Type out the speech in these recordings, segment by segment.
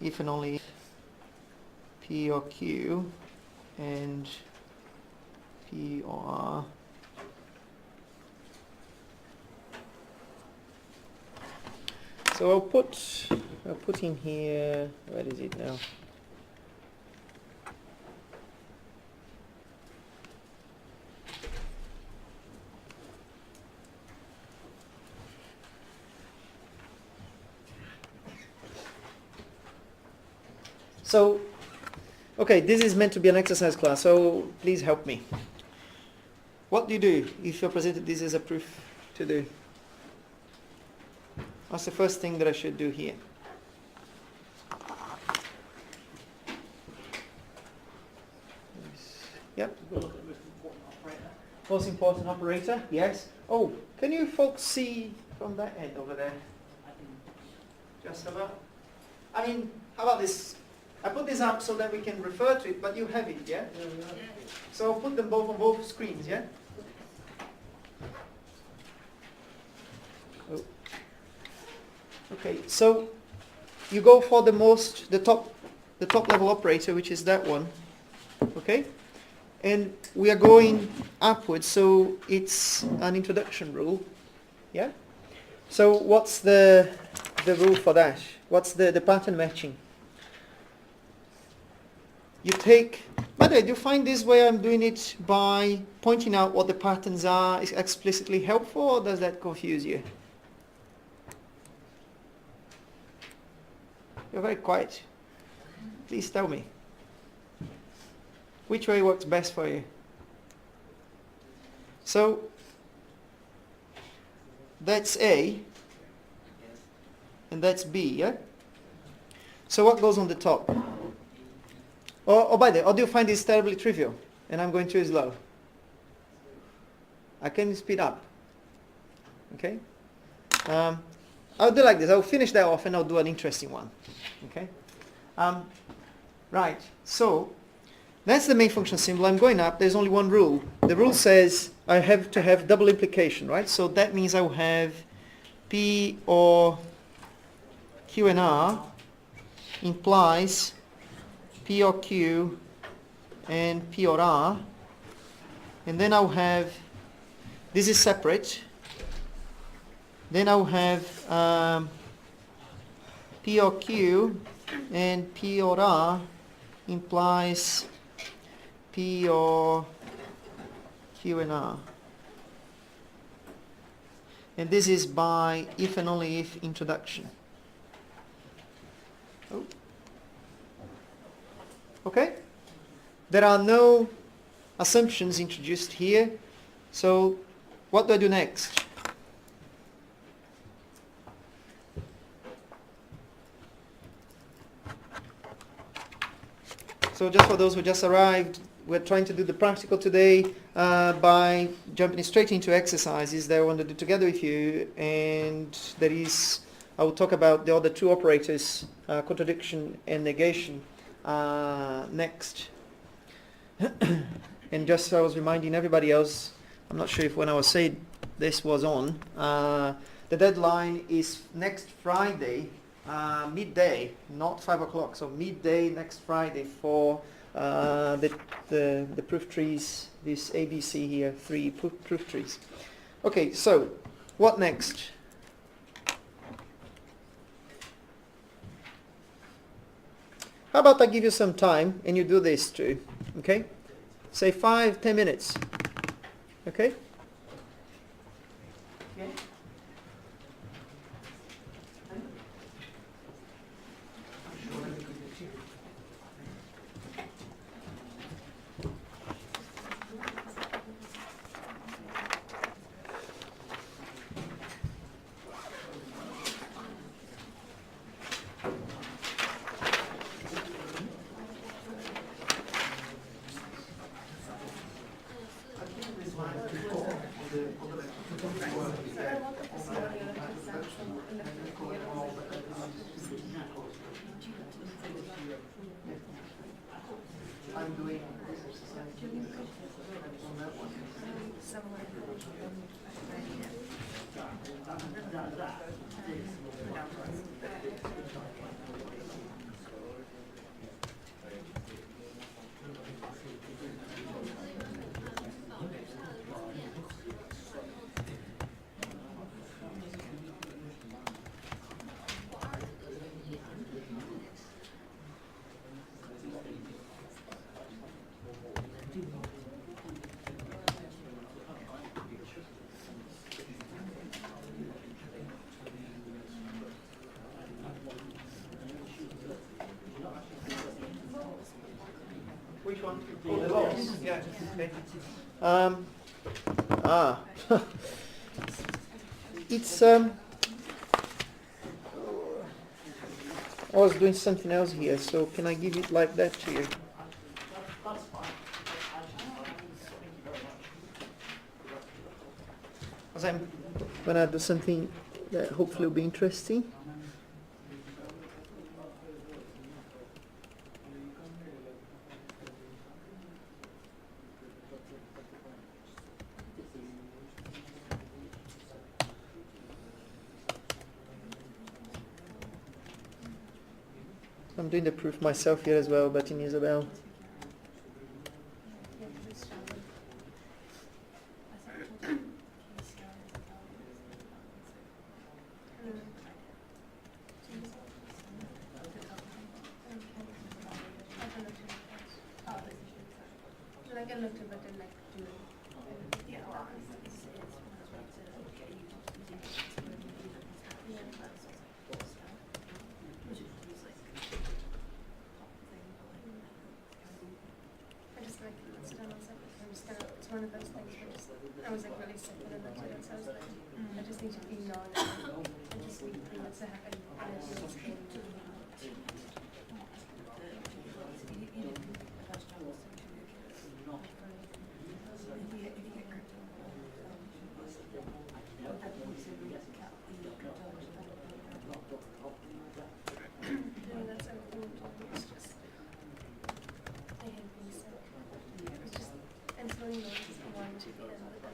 if and only if P or Q and P or R so I'll put in here, where is it now? So, okay, this is meant to be an exercise class, so please help me. What do you do if you're presented this as a proof to do? What's the first thing that I should do here? Yep. Most important operator, yes. Oh, can you folks see from that end over there? Just about. I mean, how about this? I put this up so that we can refer to it, but you have it, yeah? So I'll put them both on both screens, yeah? Oh. Okay, so you go for the top level operator, which is that one, okay? And we are going upwards, so it's an introduction rule, yeah? So what's the rule for that? What's the pattern matching? You take, by the way, do you find this way I'm doing it by pointing out what the patterns are is explicitly helpful, or does that confuse you? You're very quiet. Please tell me. Which way works best for you? So, that's A, and that's B, yeah? So what goes on the top? Or by the way, or do you find this terribly trivial, and I'm going too slow? I can speed up. Okay? I'll do like this. I'll finish that off and I'll do an interesting one. Okay? Right. So, that's the main function symbol. I'm going up. There's only one rule. The rule says I have to have double implication, right? So that means I will have P or Q and R implies P or Q and P or R. And then I'll have, this is separate. Then I'll have P or Q and P or R implies P or Q and R. And this is by if and only if introduction. Oh. Okay? There are no assumptions introduced here. So what do I do next? So just for those who just arrived, we're trying to do the practical today by jumping straight into exercises that I want to do together with you. And there is, I will talk about the other two operators, contradiction and negation, next. And just so I was reminding everybody else, I'm not sure if when I was saying this was on, the deadline is next Friday, midday, not 5 o'clock, so midday next Friday for the proof trees, this ABC here, 3 proof trees. Okay, so what next? How about I give you some time and you do this too, okay? Say 5-10 minutes, okay? Okay. I'm doing this exercise on that one. Which one? Oh, the loss. Yeah. Okay. Um, ah. It's I was doing something else here, so can I give it like that to you? Because I'm gonna do something that hopefully will be interesting. I'm doing the proof myself here as well, but in Isabel. It's one of those things where just, I was like really sick when I looked at it, so I was like, I just need to be non-animal. I just need things to happen, and I feel it's going to that's everything. It's just, I hate being sick. It's just, and it's really nice to want to be in with them.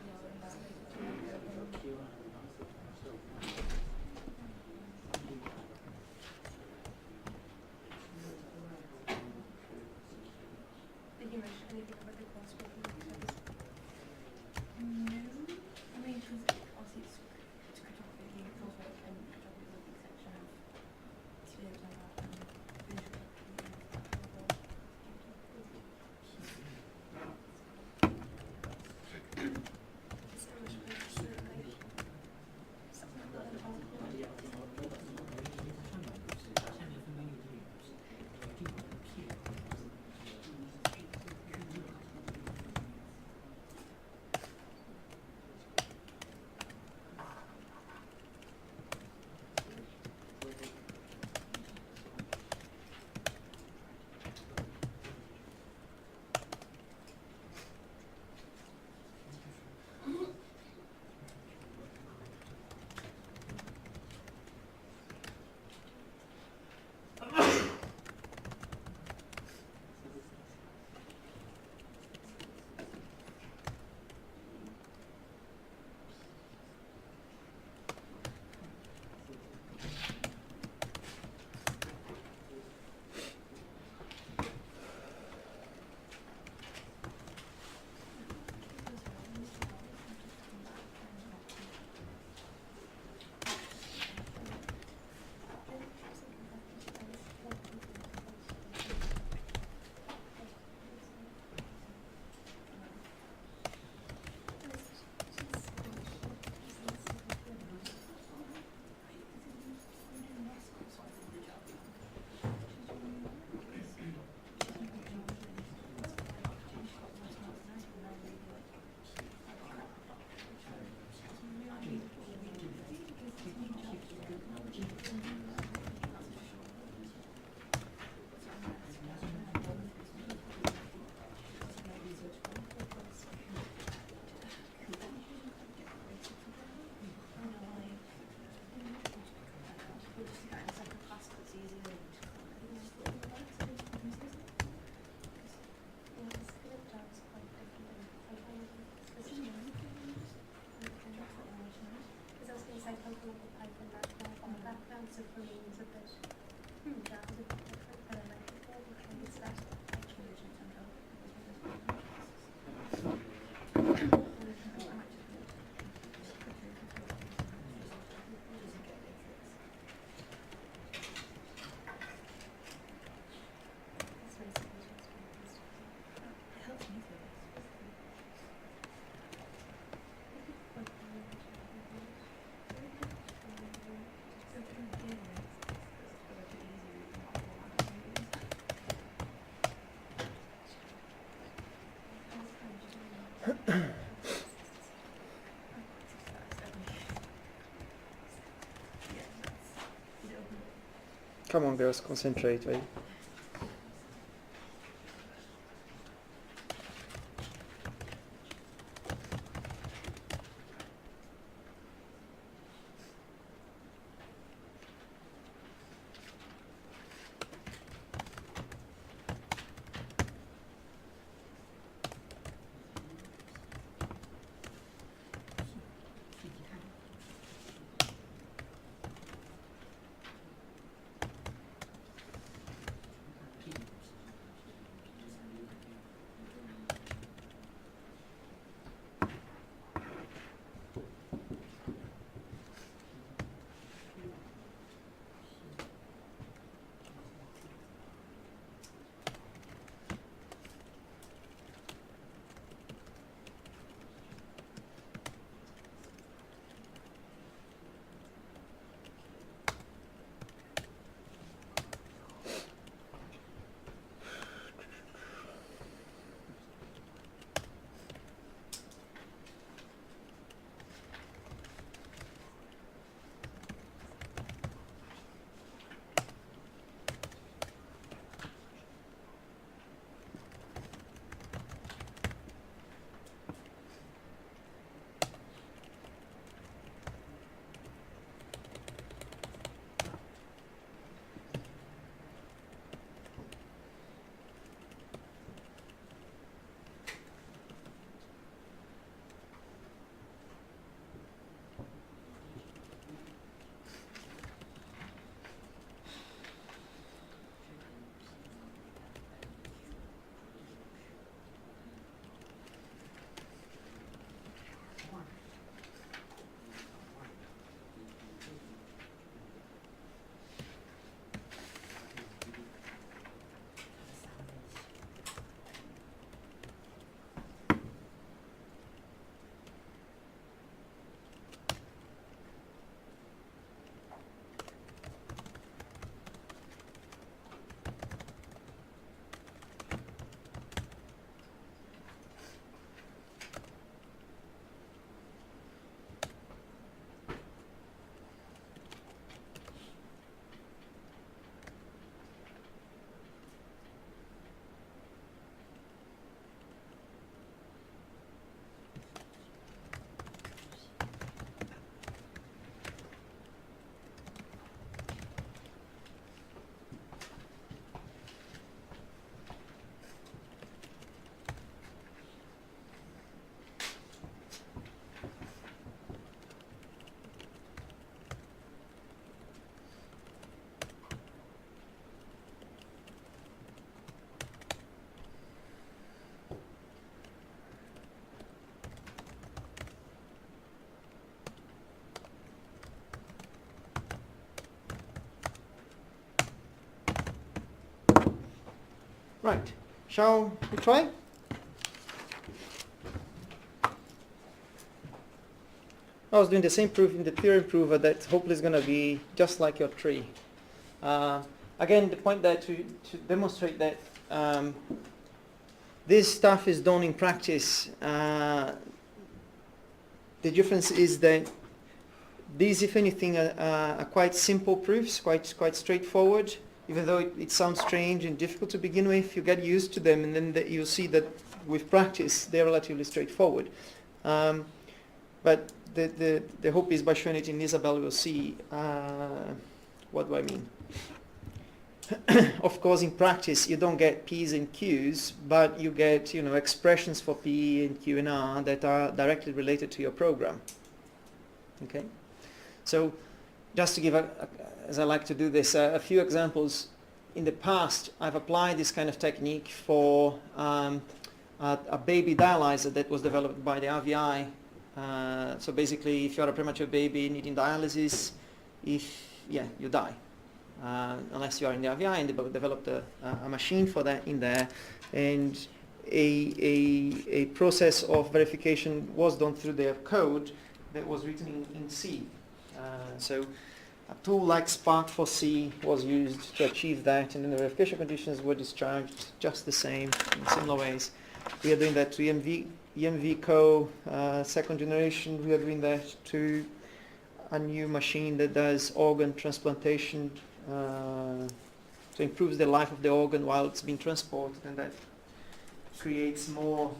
Come on, girls, concentrate, right? Right, shall we try? I was doing the same proof in the theorem prover that hopefully is going to be just like your tree. Again, the point there to demonstrate that this stuff is done in practice. The difference is that these, if anything, are quite simple proofs, quite straightforward. Even though it sounds strange and difficult to begin with, you get used to them, and then you'll see that with practice they're relatively straightforward. But the hope is by showing it in Isabelle we'll see what do I mean. Of course, in practice you don't get P's and Q's, but you get expressions for P and Q and R that are directly related to your program. Okay, so just to give as I like to do this, a few examples. In the past, I've applied this kind of technique for a baby dialyzer that was developed by the RVI. So basically, if you're a premature baby needing dialysis, you die. Unless you are in the RVI, and they developed a machine for that in there, and a process of verification was done through their code that was written in C. So a tool like Spark4C was used to achieve that, and then the verification conditions were discharged just the same in similar ways. We are doing that to EMVCo, second generation. We are doing that to a new machine that does organ transplantation so improves the life of the organ while it's being transported, and that creates more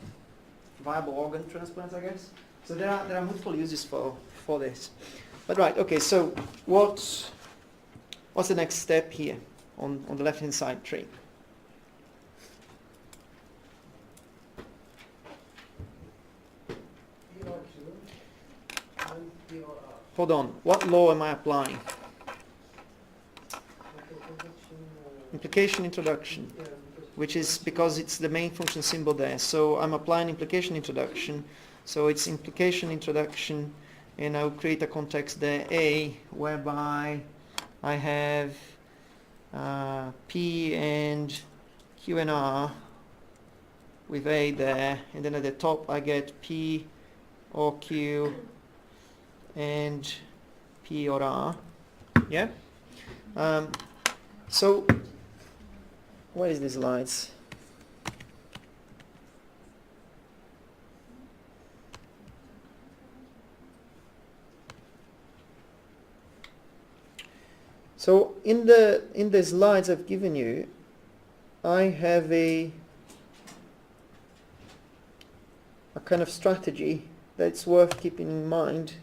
viable organ transplants, I guess. So there are multiple uses for this. But right, okay, so what's the next step here on the left-hand side tree? Hold on, what law am I applying? Implication introduction, which is because it's the main function symbol there. So I'm applying implication introduction. So it's implication introduction, and I'll create a context there, A, whereby I have P and Q and R with A there, and then at the top I get P or Q and P or R. Yeah? So, where is these slides? So in the slides I've given you, I have a kind of strategy that's worth keeping in mind.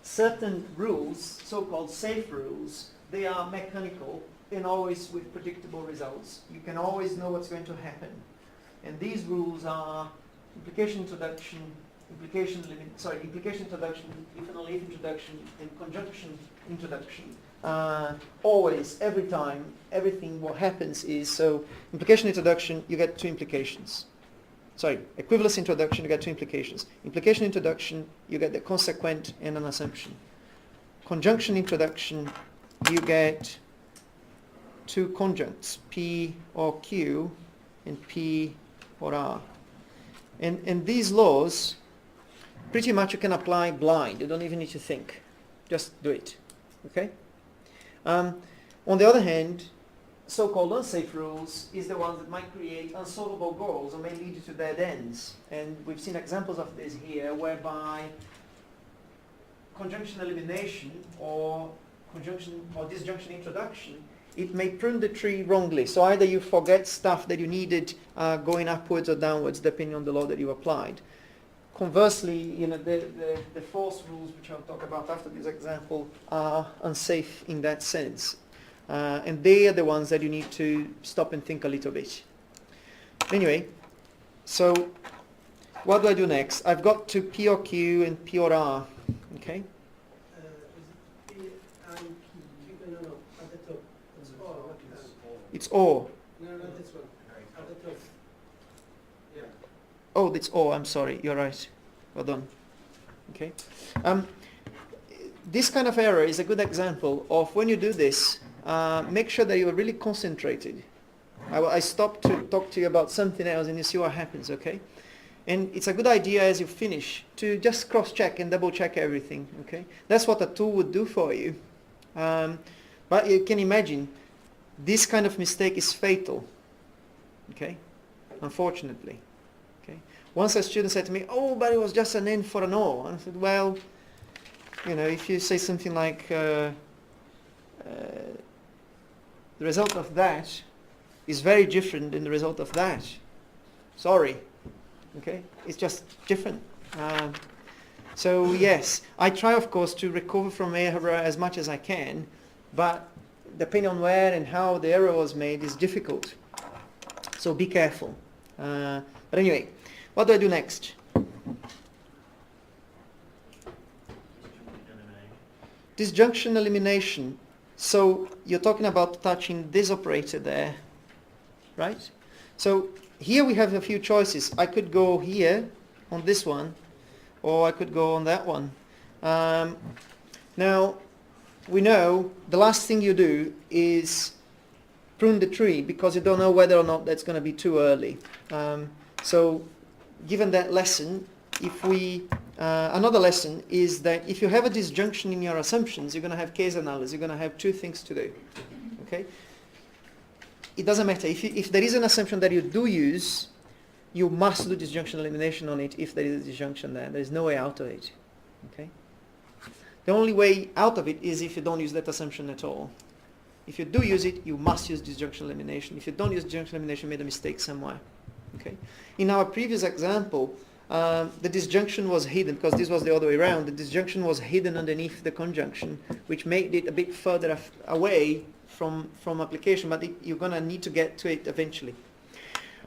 Certain rules, so-called safe rules, they are mechanical and always with predictable results. You can always know what's going to happen. And these rules are implication introduction, implication introduction, if and only if introduction, and conjunction introduction. Always, every time, everything what happens is, so implication introduction, you get two implications. Sorry, equivalence introduction, you get two implications. Implication introduction, you get the consequent and an assumption. Conjunction introduction, you get two conjuncts, P or Q and P or R. And these laws, pretty much you can apply blind. You don't even need to think. Just do it. Okay? On the other hand, so-called unsafe rules is the ones that might create unsolvable goals or may lead you to dead ends. And we've seen examples of this here, whereby conjunction elimination or conjunction or disjunction introduction, it may prune the tree wrongly. So either you forget stuff that you needed going upwards or downwards, depending on the law that you applied. Conversely, you know, the false rules, which I'll talk about after this example, are unsafe in that sense. And they are the ones that you need to stop and think a little bit. Anyway, so what do I do next? I've got to P or Q and P or R. Okay? Is it P and Q? No, at the top. It's O. It's O. No, not this one. At the top. Yeah. Oh, it's O. I'm sorry. You're right. Well done. Okay. This kind of error is a good example of when you do this, make sure that you are really concentrated. I stop to talk to you about something else and you see what happens, okay? And it's a good idea as you finish to just cross-check and double-check everything, okay? That's what a tool would do for you. But you can imagine, this kind of mistake is fatal, okay? Unfortunately, okay? Once a student said to me, oh, but it was just an N for an O. And I said, well, you know, if you say something like, the result of that is very different than the result of that. Sorry. Okay? It's just different. So yes, I try of course to recover from error as much as I can, but depending on where and how the error was made is difficult. So be careful. But anyway, what do I do next? Disjunction elimination. So you're talking about touching this operator there, right? So here we have a few choices. I could go here on this one, or I could go on that one. Now, we know the last thing you do is prune the tree because you don't know whether or not that's going to be too early. So given that lesson, if we another lesson is that if you have a disjunction in your assumptions, you're going to have case analysis. You're going to have two things to do. Okay? It doesn't matter. If there is an assumption that you do use, you must do disjunction elimination on it if there is a disjunction there. There is no way out of it. Okay? The only way out of it is if you don't use that assumption at all. If you do use it, you must use disjunction elimination. If you don't use disjunction elimination, you made a mistake somewhere. Okay. In our previous example, the disjunction was hidden, because this was the other way around. The disjunction was hidden underneath the conjunction, which made it a bit further away from application, but you're going to need to get to it eventually.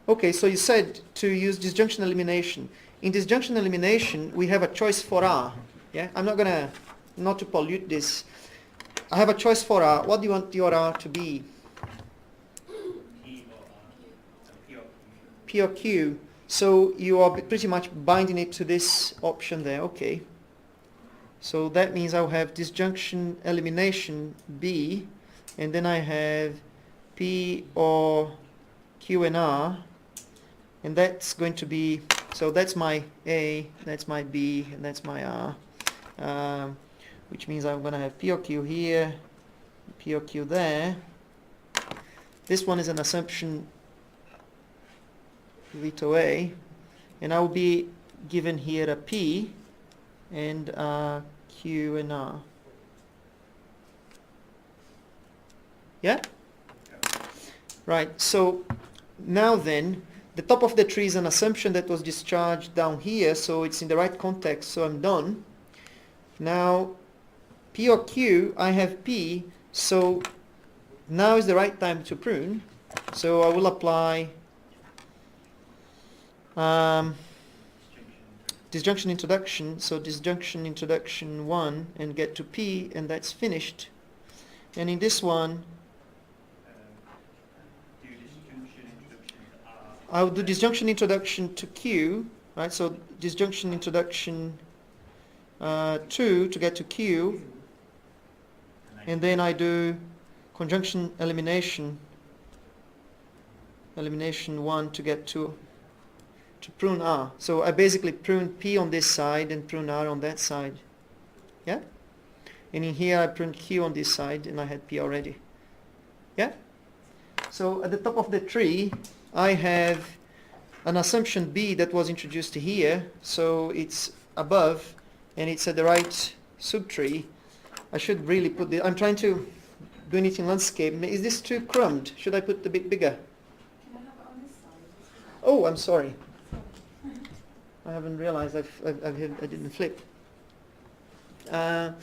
Okay, so you said to use disjunction elimination. In disjunction elimination, we have a choice for R. Yeah, I'm not going to, not to pollute this. I have a choice for R. What do you want your R to be? P or Q. So you are pretty much binding it to this option there. Okay. So that means I'll have disjunction elimination B, and then I have P or Q and R, and that's going to be, so that's my A, that's my B, and that's my R, which means I'm going to have P or Q here, P or Q there. This one is an assumption veto A, and I will be given here a P and Q and R. Yeah? Right, so now then, the top of the tree is an assumption that was discharged down here, so it's in the right context, so I'm done. Now, P or Q, I have P, so now is the right time to prune. So I will apply disjunction introduction, so disjunction introduction 1 and get to P, and that's finished. And in this one, I will do disjunction introduction to Q, right? So disjunction introduction 2 to get to Q, and then I do conjunction elimination 1 to get to prune R. So I basically prune P on this side and prune R on that side. Yeah? And in here I prune Q on this side and I had P already. Yeah? So at the top of the tree I have an assumption B that was introduced here. So it's above and it's at the right subtree. I should really put the, I'm trying to do it in landscape. Is this too crumbed? Should I put a bit bigger? Can I have it on this side? Oh, I'm sorry. I haven't realized I didn't flip. Yeah,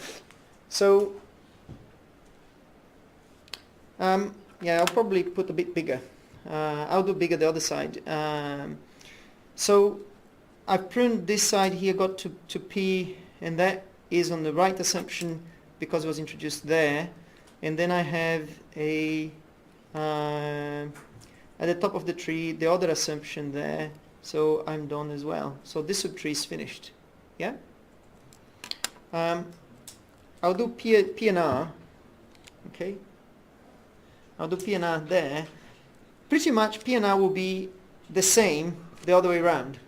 I'll probably put a bit bigger. I'll do bigger the other side. So I've pruned this side here, got to P, and that is on the right assumption because it was introduced there. And then I have a at the top of the tree the other assumption there. So I'm done as well. So this subtree is finished. Yeah? I'll do P and R. Okay? I'll do P and R there. Pretty much P and R will be the same the other way around.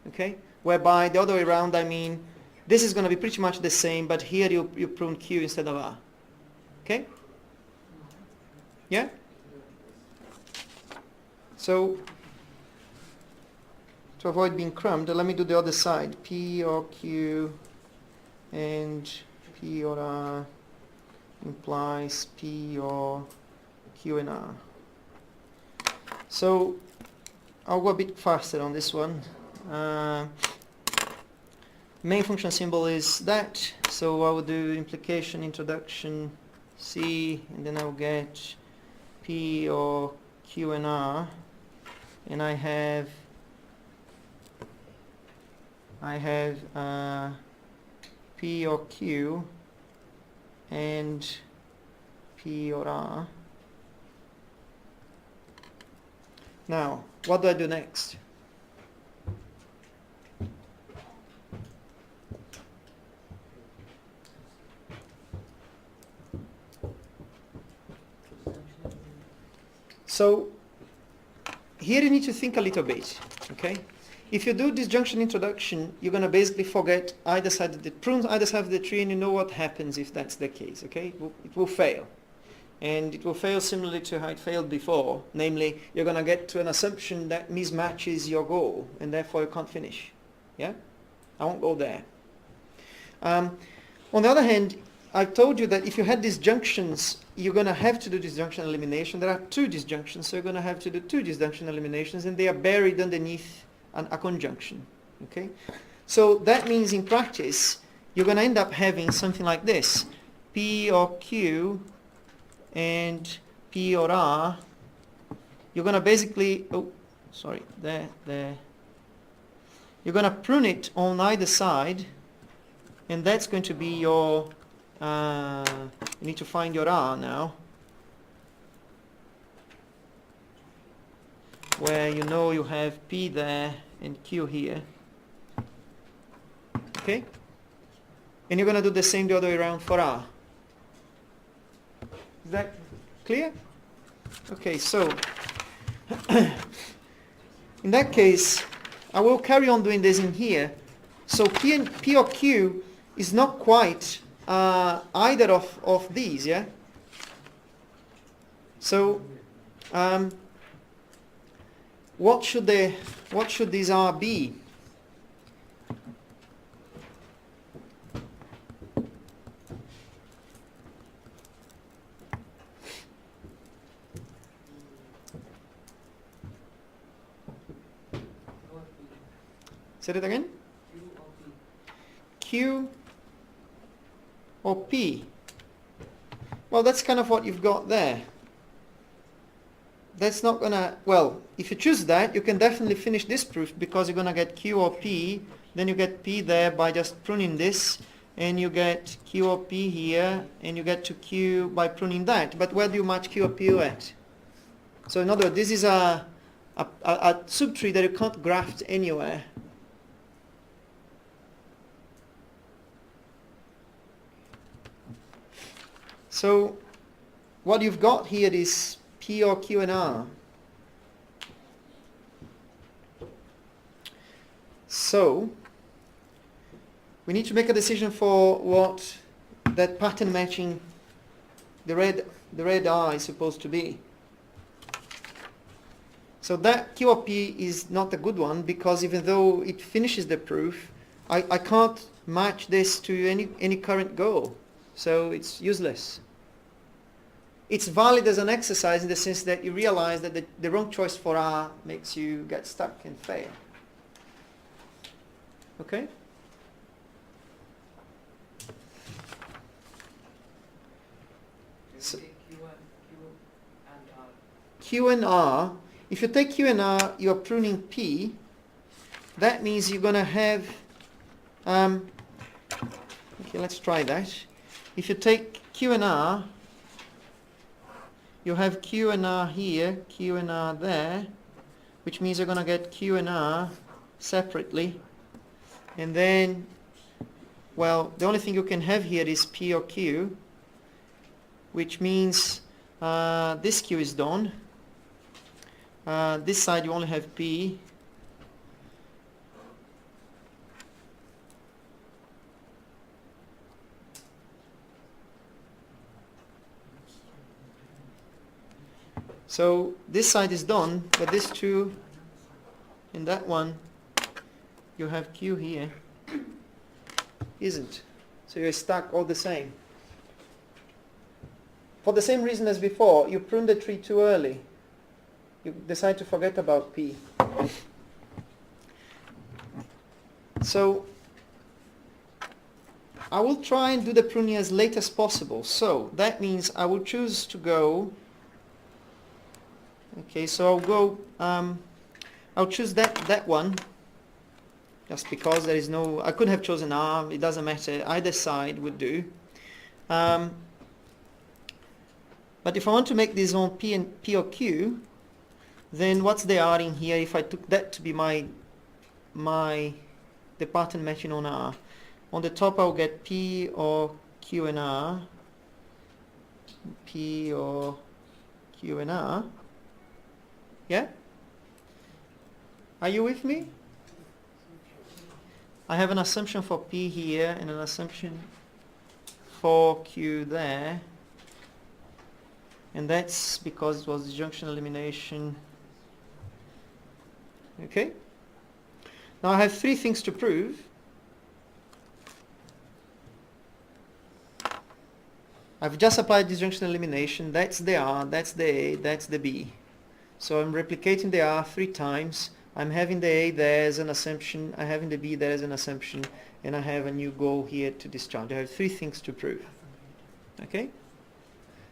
Okay? Whereby the other way around, I mean, this is going to be pretty much the same, but here you prune Q instead of R. Okay? Yeah? So, to avoid being crumbed, let me do the other side. P or Q and P or R implies P or Q and R. So I'll go a bit faster on this one. Main function symbol is that, so I will do implication introduction C, and then I will get P or Q and R, and I have P or Q and P or R. Now, what do I do next? So, here you need to think a little bit, okay? If you do disjunction introduction, you're going to basically forget either side of the prune, either side of the tree, and you know what happens if that's the case, okay? It will fail. And it will fail similarly to how it failed before. Namely, you're going to get to an assumption that mismatches your goal, and therefore you can't finish. Yeah? I won't go there. On the other hand, I told you that if you had disjunctions, you're going to have to do disjunction elimination. There are two disjunctions, so you're going to have to do two disjunction eliminations, and they are buried underneath a conjunction. Okay? So that means in practice, you're going to end up having something like this. P or Q and P or R. You're going to basically, there. You're going to prune it on either side, and that's going to be your, you need to find your R now, where you know you have P there and Q here. Okay? And you're going to do the same the other way around for R. Is that clear? Okay, so in that case, I will carry on doing this in here. So P or Q is not quite either of these, yeah? So what should these R be? Say it again? Q or P? Well, that's kind of what you've got there. That's not gonna, well, if you choose that, you can definitely finish this proof because you're gonna get Q or P, then you get P there by just pruning this, and you get Q or P here, and you get to Q by pruning that. But where do you match Q or P at? So in other words, this is a subtree that you can't graft anywhere. So what you've got here is P or Q and R. So we need to make a decision for what that pattern matching, the red R is supposed to be. So that Q or P is not a good one because even though it finishes the proof, I can't match this to any current goal. So it's useless. It's valid as an exercise in the sense that you realize that the wrong choice for R makes you get stuck and fail. Okay? So Q and R, if you take Q and R, you're pruning P. That means you're going to have, okay, let's try that. If you take Q and R, you have Q and R here, Q and R there, which means you're going to get Q and R separately. And then, well, the only thing you can have here is P or Q, which means this Q is done. This side you only have P. So this side is done, but this two and that one, you have Q here, isn't. So you're stuck all the same. For the same reason as before, you prune the tree too early. You decide to forget about P. So I will try and do the pruning as late as possible. So that means I will choose to go, okay, so I'll go, I'll choose that one, just because there is no, I couldn't have chosen R, it doesn't matter, either side would do. But if I want to make this on P or Q, then what's the R in here if I took that to be the pattern matching on R? On the top I'll get P or Q and R, P or Q and R. Yeah? Are you with me? I have an assumption for P here and an assumption for Q there. And that's because it was disjunction elimination. Okay? Now I have three things to prove. I've just applied disjunction elimination. That's the R, that's the A, that's the B. So I'm replicating the R 3 times. I'm having the A there as an assumption, I'm having the B there as an assumption, and I have a new goal here to discharge. I have 3 things to prove. Okay?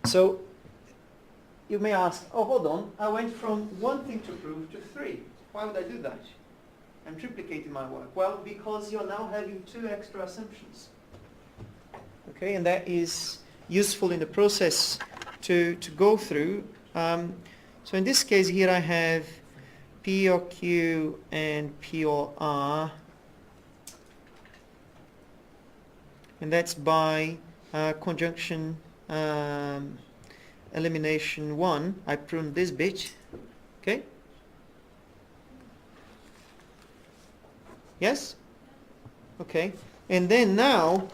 So you may ask, oh, hold on, I went from 1 thing to prove to 3. Why would I do that? I'm triplicating my work. Well, because you're now having 2 extra assumptions. Okay, and that is useful in the process to go through. So in this case here I have P or Q and P or R, and that's by conjunction elimination 1. I prune this bit. Okay? Yes? Okay. And then now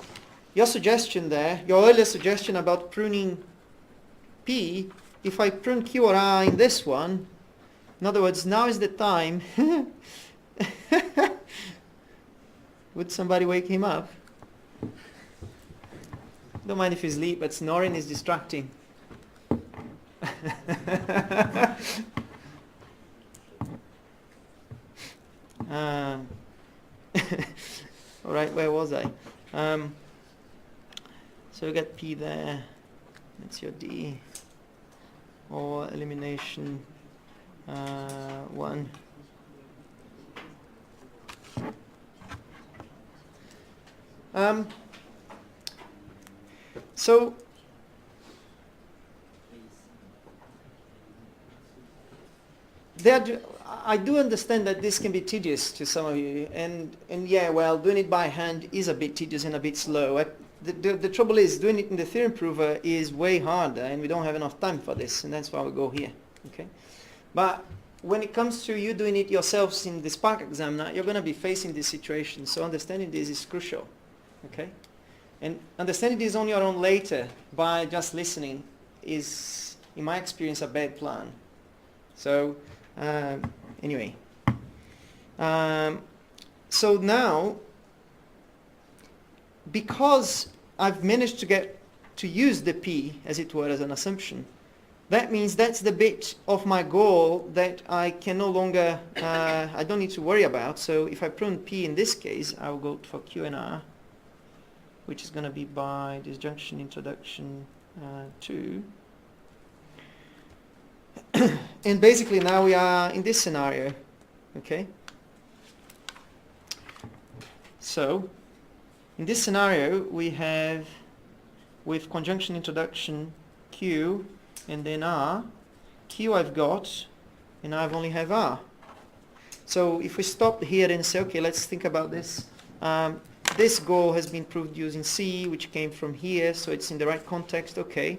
your suggestion there, your earlier suggestion about pruning P, if I prune Q or R in this one, in other words, now is the time. Would somebody wake him up? Don't mind if he's asleep, but snoring is distracting. All right, where was I? So we got P there. That's your D. Or elimination 1. So I do understand that this can be tedious to some of you, and yeah, well, doing it by hand is a bit tedious and a bit slow. The trouble is, doing it in the theorem prover is way harder, and we don't have enough time for this, and that's why we go here. Okay, but when it comes to you doing it yourselves in the Spark exam, now you're going to be facing this situation, so understanding this is crucial. Okay, and understanding this on your own later by just listening is, in my experience, a bad plan. So anyway, so now, because I've managed to get to use the P, as it were, as an assumption, that means that's the bit of my goal that I can no longer, I don't need to worry about. So if I prune P in this case, I'll go for Q and R, which is going to be by disjunction introduction 2. And basically now we are in this scenario. Okay? So in this scenario we have, with conjunction introduction Q and then R, Q I've got, and I've only have R. So if we stop here and say, okay, let's think about this. This goal has been proved using C, which came from here, so it's in the right context. Okay.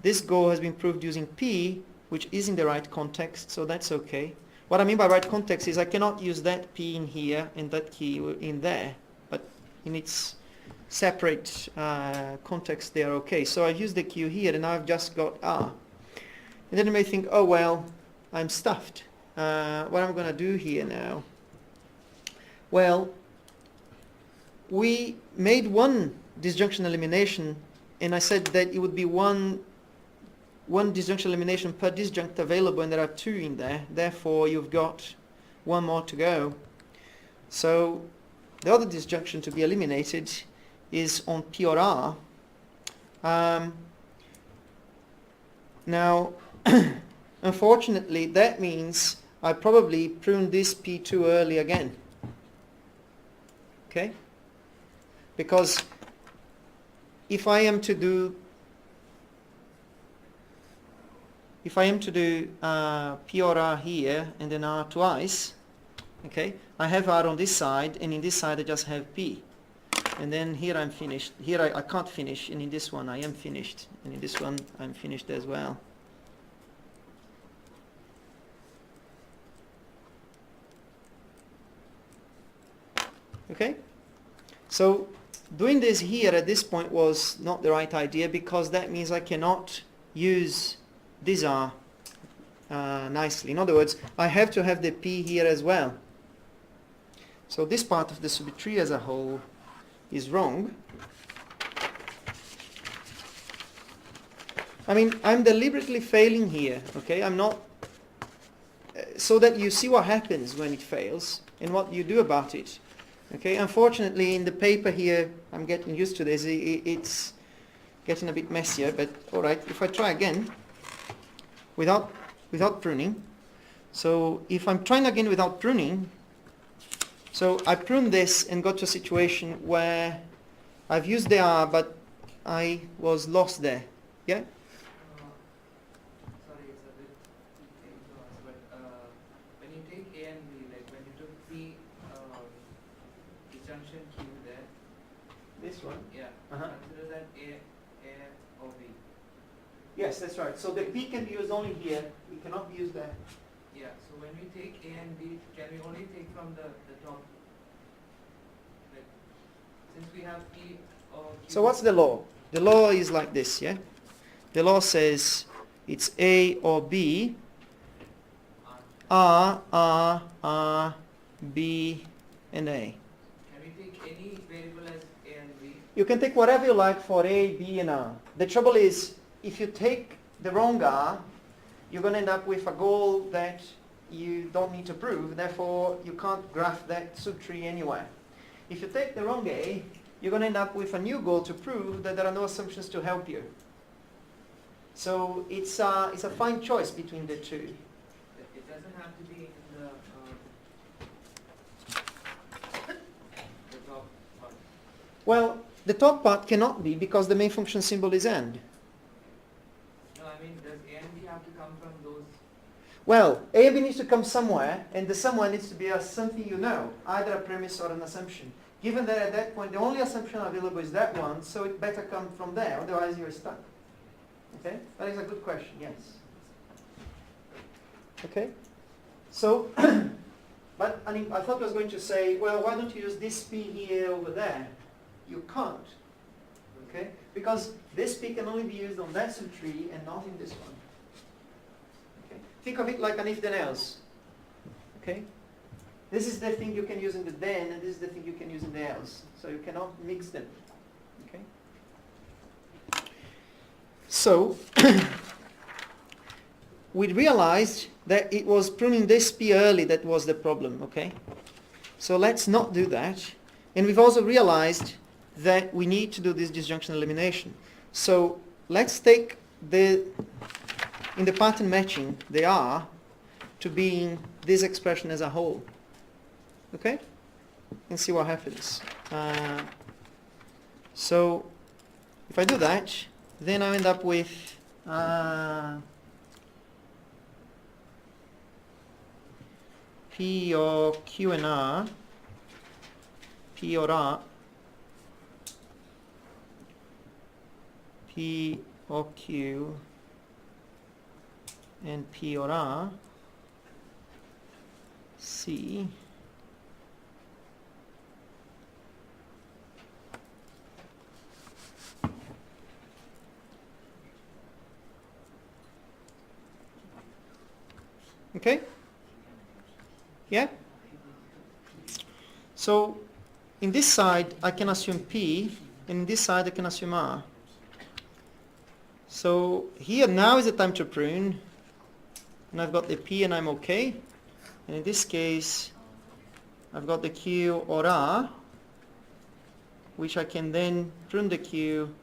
This goal has been proved using P, which is in the right context, so that's okay. What I mean by right context is I cannot use that P in here and that key in there, but in its separate context they are okay. So I've used the Q here and I've just got R. And then you may think, oh well, I'm stuffed. What am I going to do here now? Well, we made one disjunction elimination, and I said that it would be one disjunction elimination per disjunct available, and there are 2 in there. Therefore, you've got 1 more to go. So the other disjunction to be eliminated is on P or R. Now, unfortunately, that means I probably pruned this P too early again. Okay? Because if I am to do P or R here and then R twice, okay, I have R on this side, and in this side I just have P. And then here I'm finished. Here I can't finish, and in this one I am finished. And in this one I'm finished as well. Okay? So doing this here at this point was not the right idea, because that means I cannot use this R nicely. In other words, I have to have the P here as well. So this part of the subtree as a whole is wrong. I mean, I'm deliberately failing here, okay? I'm not, so that you see what happens when it fails and what you do about it. Okay, unfortunately in the paper here, I'm getting used to this, it's getting a bit messier, but alright, if I try again, without pruning, so if I'm trying again without pruning, so I pruned this and got to a situation where I've used the R, but I was lost there, yeah? Sorry, it's a bit lost, but when you take A and B, like when you took P disjunction Q there, This one? yeah, Uh-huh. consider that A or B. Yes, that's right. So the P can be used only here, it cannot be used there. Yeah, so when we take A and B, can we only take from the top? Like, since we have P or Q. So what's the law? The law is like this, yeah? The law says it's A or B, R, B, and A. Can we take any variable as A and B? You can take whatever you like for A, B, and R. The trouble is, if you take the wrong R, you're going to end up with a goal that you don't need to prove, therefore you can't graph that subtree anywhere. If you take the wrong A, you're going to end up with a new goal to prove that there are no assumptions to help you. So it's a fine choice between the two. It doesn't have to be in the top part. Well, the top part cannot be because the main function symbol is AND. No, I mean, does A and B have to come from those? Well, A and B needs to come somewhere, and the somewhere needs to be something you know, either a premise or an assumption. Given that at that point the only assumption available is that one, so it better come from there, otherwise you're stuck. Okay? That is a good question, yes. Okay? So, but I mean, I thought I was going to say, well, why don't you use this P here over there? You can't. Okay? Because this P can only be used on that subtree and not in this one. Okay? Think of it like an if then else. Okay? This is the thing you can use in the then, and this is the thing you can use in the else. So you cannot mix them. Okay? So, we realized that it was pruning this P early that was the problem, okay? So let's not do that. And we've also realized that we need to do this disjunction elimination. So let's take in the pattern matching, the R to being this expression as a whole. Okay? And see what happens. So if I do that, then I end up with P or Q and R, P or R, P or Q, and P or R, C, okay? Yeah? So in this side I can assume P, and in this side I can assume R. So here now is the time to prune, and I've got the P and I'm okay. And in this case I've got the Q or R, which I can then prune the Q.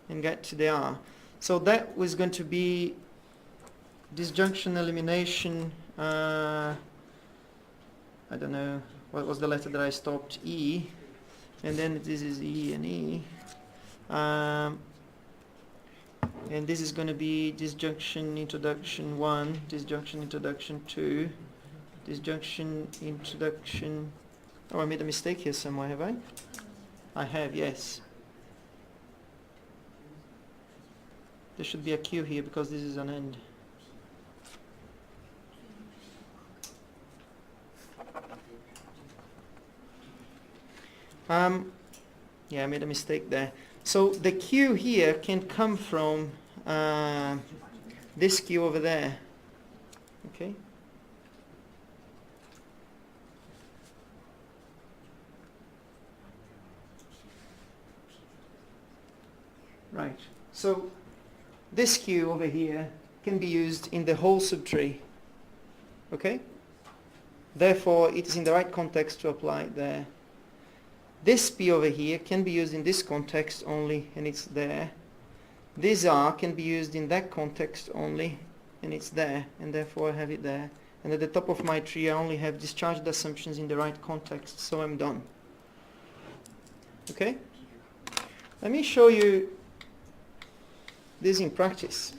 And get to the R. So that was going to be disjunction elimination, I don't know, what was the letter that I stopped? E. And then this is E and E. And this is going to be disjunction introduction 1, disjunction introduction 2, disjunction introduction... Oh, I made a mistake here somewhere, have I? I have, yes. There should be a Q here because this is an end. Yeah, I made a mistake there. So the Q here can come from this Q over there. Okay? Right. So this Q over here can be used in the whole subtree. Okay? Therefore, it is in the right context to apply it there. This P over here can be used in this context only, and it's there. This R can be used in that context only, and it's there, and therefore I have it there. And at the top of my tree I only have discharged assumptions in the right context, so I'm done. Okay? Let me show you this in practice.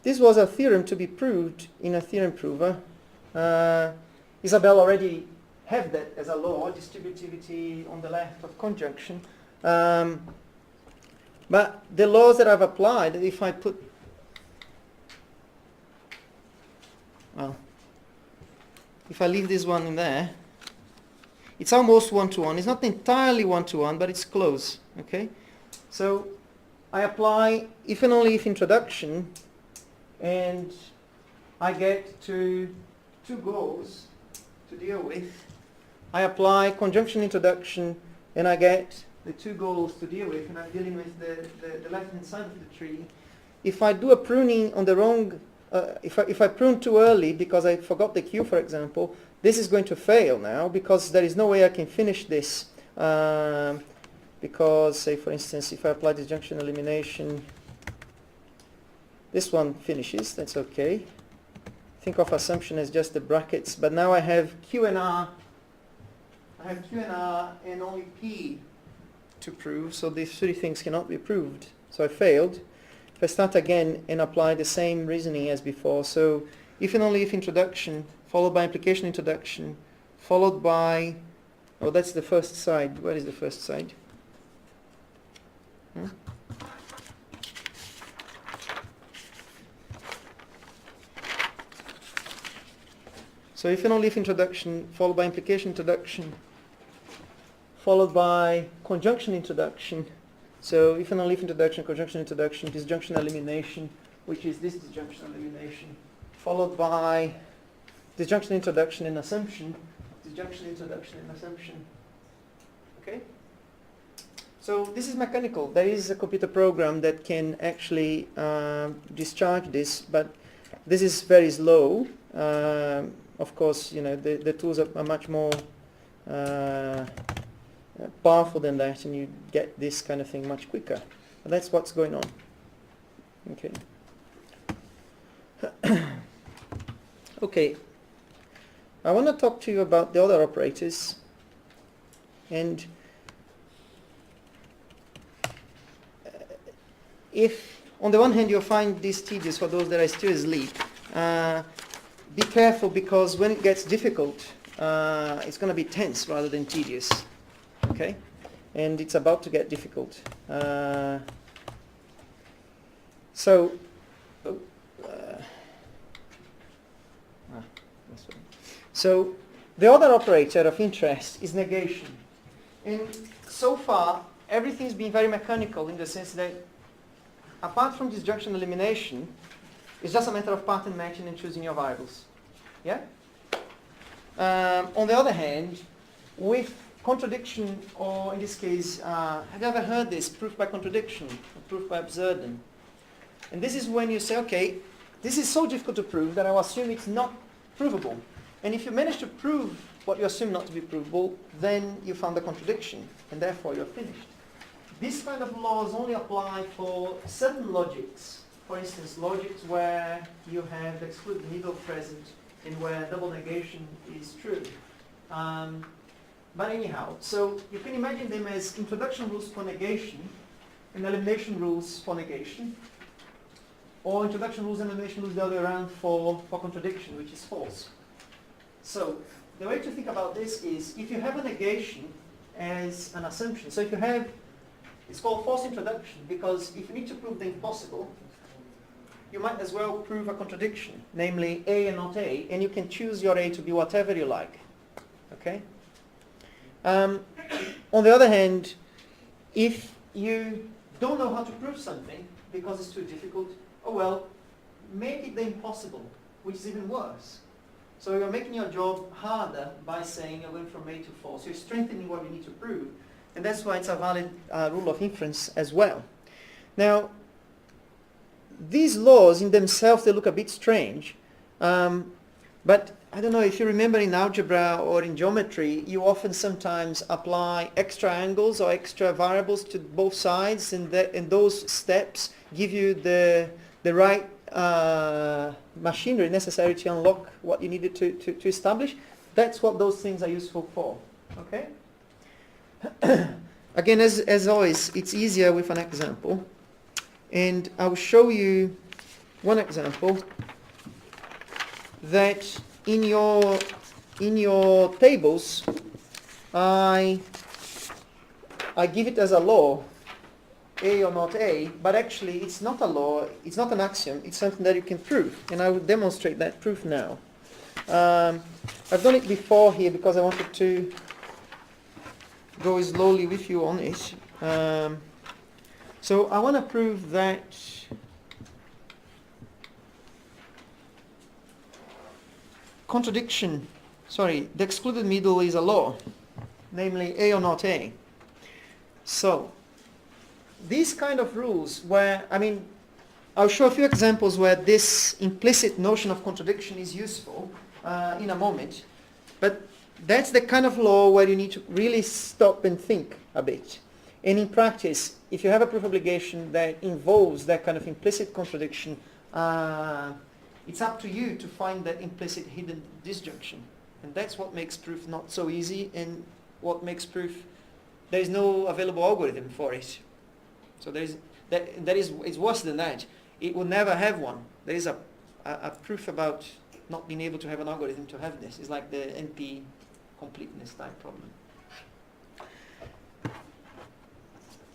This was a theorem to be proved in a theorem prover. Isabel already have that as a law, distributivity on the left of conjunction. But the laws that I've applied, if I put, well, if I leave this one in there, it's almost one-to-one. It's not entirely one-to-one, but it's close. Okay? So I apply if and only if introduction, and I get to two goals to deal with. I apply conjunction introduction, and I get the two goals to deal with, and I'm dealing with the left-hand side of the tree. If I do a pruning on the wrong, if I prune too early because I forgot the Q, for example, this is going to fail now because there is no way I can finish this. Because, say for instance, if I apply disjunction elimination, this one finishes, that's okay. Think of assumption as just the brackets, but now I have Q and R. I have Q and R and only P to prove, so these three things cannot be proved. So I failed. If I start again and apply the same reasoning as before, so if and only if introduction, followed by implication introduction, followed by, oh, that's the first side. Where is the first side? Hmm? So if and only if introduction, followed by implication introduction, followed by conjunction introduction. So if and only if introduction, conjunction introduction, disjunction elimination, which is this disjunction elimination, followed by disjunction introduction and assumption, disjunction introduction and assumption. Okay? So this is mechanical. There is a computer program that can actually discharge this, but this is very slow. Of course, you know, the tools are much more powerful than that, and you get this kind of thing much quicker. But that's what's going on. Okay. Okay. I want to talk to you about the other operators. And if, on the one hand, you'll find this tedious for those that are still asleep, be careful, because when it gets difficult, it's going to be tense rather than tedious. Okay? And it's about to get difficult. So the other operator of interest is negation. And so far, everything's been very mechanical in the sense that, apart from disjunction elimination, it's just a matter of pattern matching and choosing your variables. Yeah? On the other hand, with contradiction, or in this case, have you ever heard this? Proof by contradiction, or proof by absurdum. And this is when you say, okay, this is so difficult to prove that I'll assume it's not provable. And if you manage to prove what you assume not to be provable, then you found the contradiction, and therefore you're finished. This kind of laws only apply for certain logics. For instance, logics where you have the excluded middle present and where double negation is true. But anyhow, so you can imagine them as introduction rules for negation and elimination rules for negation, or introduction rules and elimination rules the other way around for contradiction, which is false. So the way to think about this is, if you have a negation as an assumption, so if you have, it's called false introduction, because if you need to prove the impossible, you might as well prove a contradiction, namely A and not A, and you can choose your A to be whatever you like. Okay? On the other hand, if you don't know how to prove something because it's too difficult, oh well, make it the impossible, which is even worse. So you're making your job harder by saying you're going from A to false. You're strengthening what you need to prove. And that's why it's a valid rule of inference as well. Now, these laws in themselves, they look a bit strange. But I don't know if you remember in algebra or in geometry, you often sometimes apply extra angles or extra variables to both sides, and those steps give you the right machinery necessary to unlock what you needed to establish. That's what those things are useful for. Okay? Again, as always, it's easier with an example. And I will show you one example that in your tables I give it as a law, A or not A, but actually it's not a law, it's not an axiom, it's something that you can prove, and I will demonstrate that proof now. I've done it before here because I wanted to go slowly with you on it. So I want to prove that the excluded middle is a law, namely A or not A. So these kind of rules where, I'll show a few examples where this implicit notion of contradiction is useful in a moment, but that's the kind of law where you need to really stop and think a bit. And in practice, if you have a proof obligation that involves that kind of implicit contradiction, it's up to you to find that implicit hidden disjunction. And that's what makes proof not so easy, and what makes proof, there is no available algorithm for it. So it's worse than that. It will never have one. There is a proof about not being able to have an algorithm to have this. It's like the NP completeness type problem.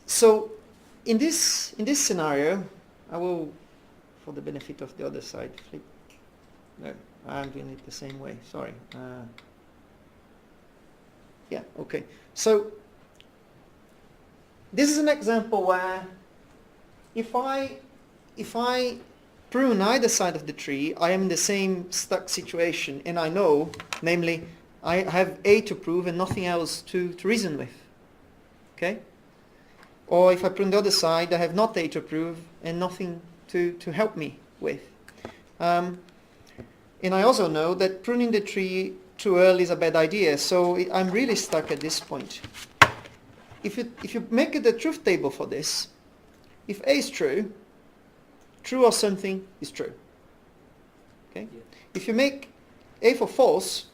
So in this scenario, I will, for the benefit of the other side, flip. No, I'm doing it the same way. Sorry. Yeah. Okay. So this is an example where if I prune either side of the tree, I am in the same stuck situation, and I know, namely, I have A to prove and nothing else to reason with. Okay? Or if I prune the other side, I have not A to prove and nothing to help me with. And I also know that pruning the tree too early is a bad idea, so I'm really stuck at this point. If you make the truth table for this, if A is true or something is true. Okay? Yeah. If you make A for false,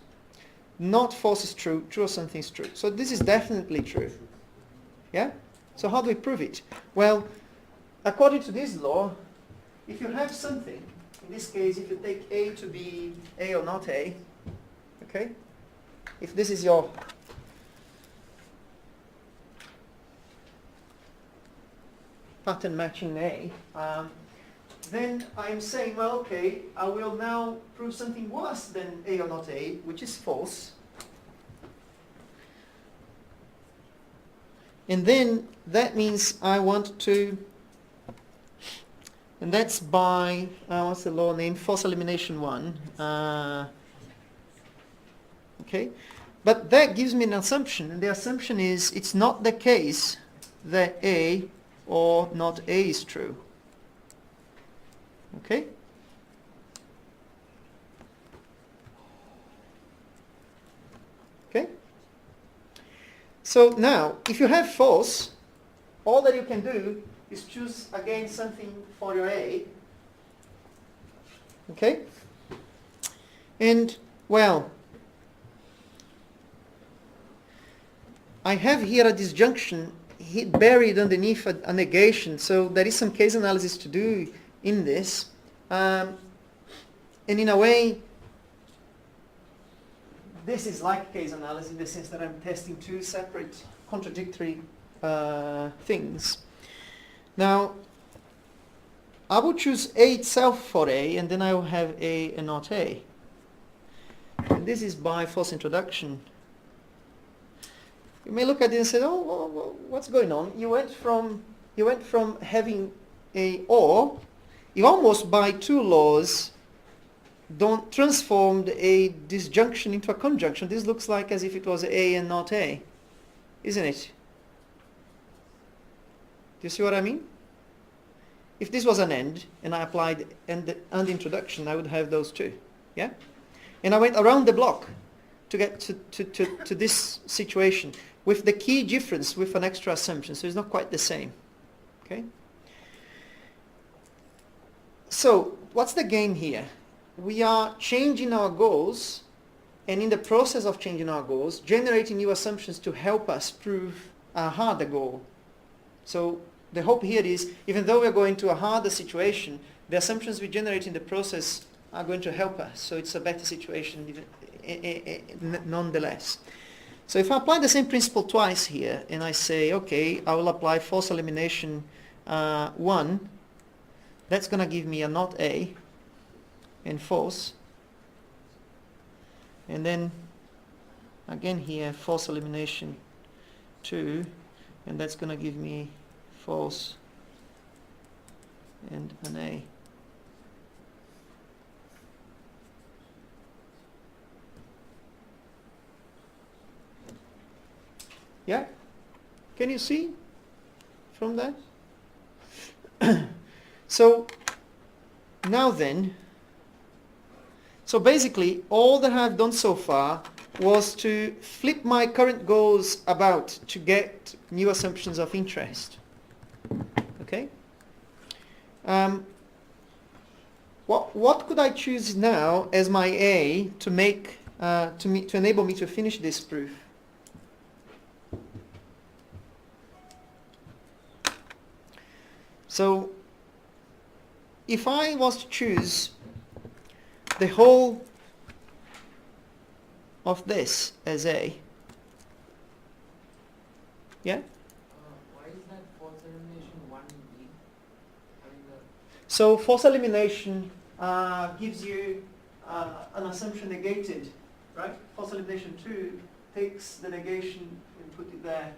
not false is true or something is true. So this is definitely true. Yeah? So how do we prove it? Well, according to this law, if you have something, in this case, if you take A to be A or not A, okay? If this is your pattern matching A, then I'm saying, well, okay, I will now prove something worse than A or not A, which is false. And then that means I want to, and that's by, what's the law name? False elimination 1. Okay? But that gives me an assumption, and the assumption is it's not the case that A or not A is true. Okay? Okay? So now, if you have false, all that you can do is choose again something for your A. Okay? And, well, I have here a disjunction buried underneath a negation, so there is some case analysis to do in this. And in a way, this is like case analysis in the sense that I'm testing two separate contradictory things. Now, I will choose A itself for A, and then I will have A and not A. And this is by false introduction. You may look at it and say, oh, well, what's going on? You went from having a or, you almost by two laws don't transformed a disjunction into a conjunction. This looks like as if it was A and not A, isn't it? Do you see what I mean? If this was an AND and I applied AND introduction, I would have those two. Yeah? And I went around the block to get to this situation with the key difference with an extra assumption. So it's not quite the same. Okay? So what's the game here? We are changing our goals, and in the process of changing our goals, generating new assumptions to help us prove a harder goal. So the hope here is, even though we're going to a harder situation, the assumptions we generate in the process are going to help us. So it's a better situation nonetheless. So if I apply the same principle twice here, and I say, okay, I will apply false elimination 1, that's going to give me a not A and false. And then again here, false elimination 2, and that's going to give me false and an A. Yeah? Can you see from that? So now then, so basically all that I've done so far was to flip my current goals about to get new assumptions of interest. Okay? What could I choose now as my A to make to enable me to finish this proof? So if I was to choose the whole of this as A, yeah? Why is that false elimination 1B? So false elimination gives you an assumption negated, right? False elimination 2 takes the negation and put it there.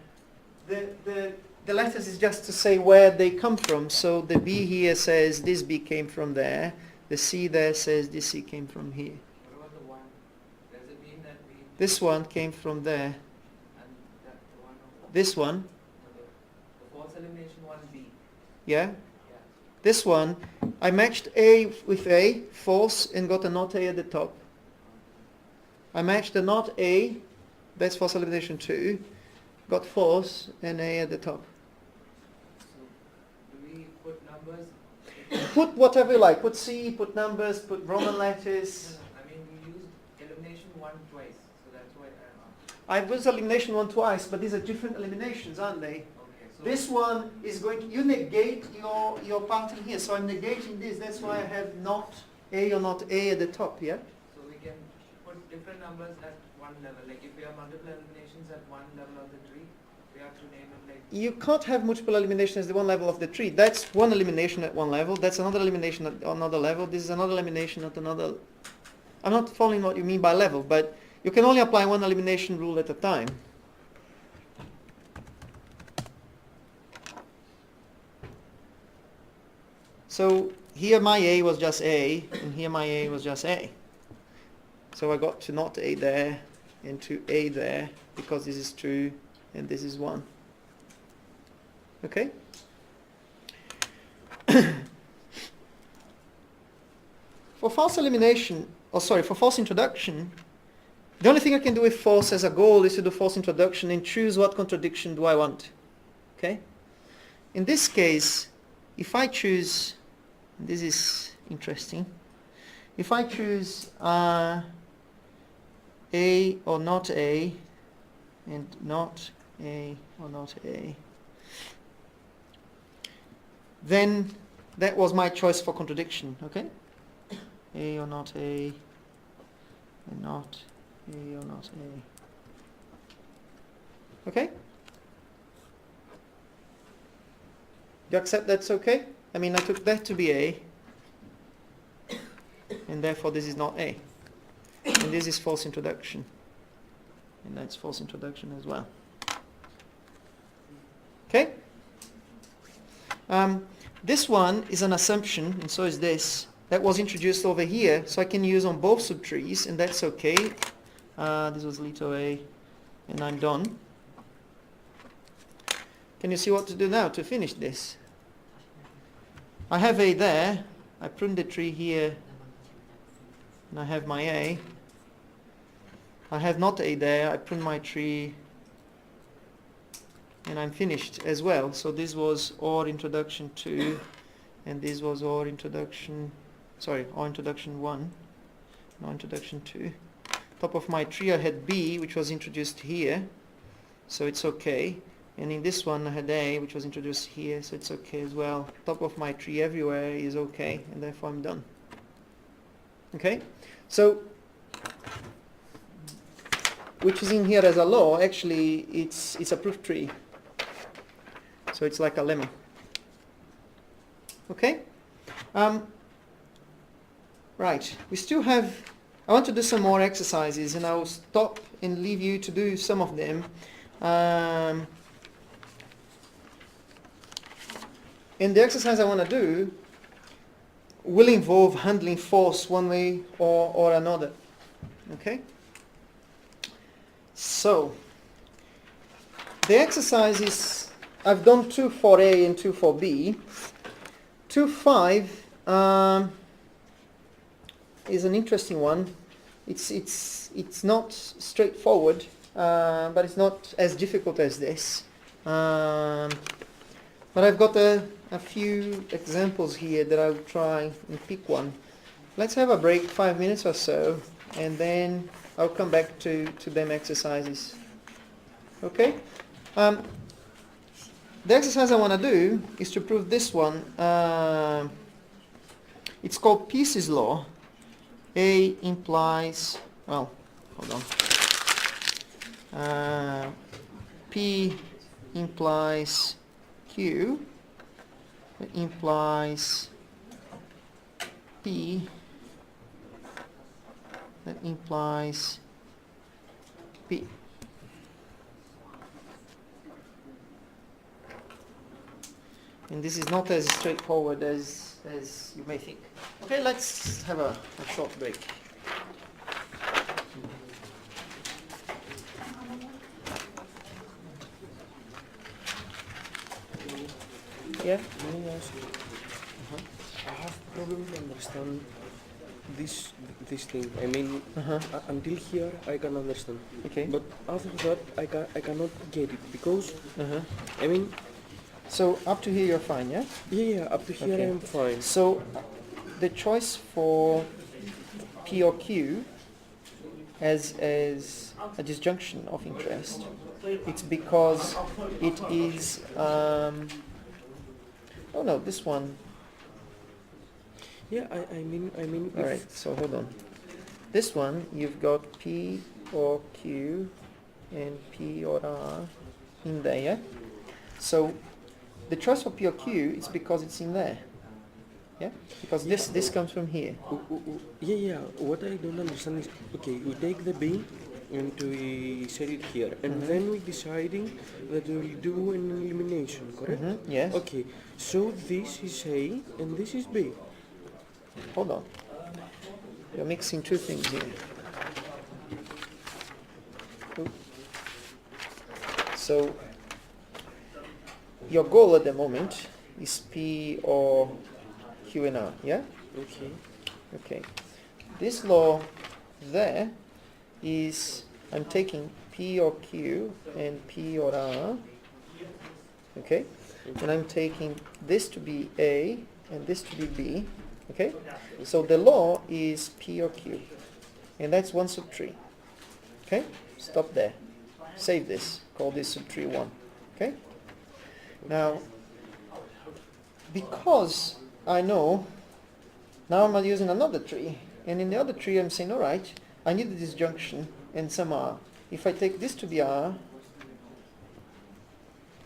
The letters is just to say where they come from. So the B here says this B came from there. The C there says this C came from here. What about the 1? Does it mean that we... This one came from there. And that the one of This one, no, the false elimination 1B. yeah? Yeah. This one, I matched A with A, false, and got a not A at the top. I matched the not A, that's false elimination 2, got false and A at the top. So do we put numbers? Put whatever you like. Put C, put numbers, put Roman letters. I mean, we used elimination 1 twice, so that's why I was elimination 1 twice, but these are different eliminations, aren't they? okay. So This one is going to, you negate your part in here, so I'm negating this, that's why I have not A or not A at the top, yeah? So we can put different numbers at one level. Like if we have multiple eliminations at one level of the tree, we have to name it like... You can't have multiple eliminations at one level of the tree. That's one elimination at one level, that's another elimination at another level, this is another elimination at another... I'm not following what you mean by level, but you can only apply one elimination rule at a time. So here my A was just A, and here my A was just A. So I got to not A there, and to A there, because this is 2, and this is 1. Okay? For false elimination, for false introduction, the only thing I can do with false as a goal is to do false introduction and choose what contradiction do I want. Okay? In this case, if I choose, this is interesting, if I choose A or not A, and not A or not A, then that was my choice for contradiction, okay? A or not A, and not A or not A. Okay? Do you accept that's okay? I mean, I took that to be A, and therefore this is not A. And this is false introduction. And that's false introduction as well. Okay? This one is an assumption, and so is this. that was introduced over here, so I can use on both subtrees, and that's okay. This was little a, and I'm done. Can you see what to do now to finish this? I have a there, I prune the tree here, and I have my a. I have not a there, I prune my tree, and I'm finished as well. So this was OR introduction 2, and this was OR introduction, OR introduction 1, no introduction 2. Top of my tree I had B, which was introduced here, so it's okay. And in this one I had A, which was introduced here, so it's okay as well. Top of my tree everywhere is okay, and therefore I'm done. Okay? So, which is in here as a law, actually it's a proof tree. So it's like a lemma. Okay? Right, we still have, I want to do some more exercises, and I'll stop and leave you to do some of them. And the exercise I want to do will involve handling force one way or another. Okay? So, the exercises, I've done 2 for A and 2 for B. 2.5 is an interesting one. It's not straightforward, but it's not as difficult as this. But I've got a few examples here that I'll try and pick one. Let's have a break, 5 minutes or so, and then I'll come back to them exercises. Okay? The exercise I want to do is to prove this one. It's called Peirce's law. A implies, well, hold on. P implies Q, that implies P, that implies P. And this is not as straightforward as you may think. Okay, let's have a short break. Yeah? May I ask you? I have problem to understand this thing. I mean, until here I can understand. Okay. But after that I cannot get it because I mean. So up to here you're fine, yeah? Yeah, up to here Okay. I'm fine. So the choice for P or Q as a disjunction of interest, it's because it is oh no, this one. Yeah, I mean. All right, so hold on. This one you've got P or Q and P or R in there, yeah? So the choice for P or Q is because it's in there, yeah? Because this comes from here. Yeah. What I don't understand is, okay, we take the B and we set it here, and then we deciding that we will do an elimination, correct? Yes. Okay, so this is A and this is B. Hold on. You're mixing two things here. Oop. So your goal at the moment is P or Q and R, yeah? Okay. Okay. This law there is I'm taking P or Q and P or R, okay? And I'm taking this to be A and this to be B, okay? So the law is P or Q, and that's one subtree, okay? Stop there. Save this. Call this subtree 1, okay? Now, because I know, now I'm using another tree, and in the other tree I'm saying, all right, I need a disjunction and some R. If I take this to be R,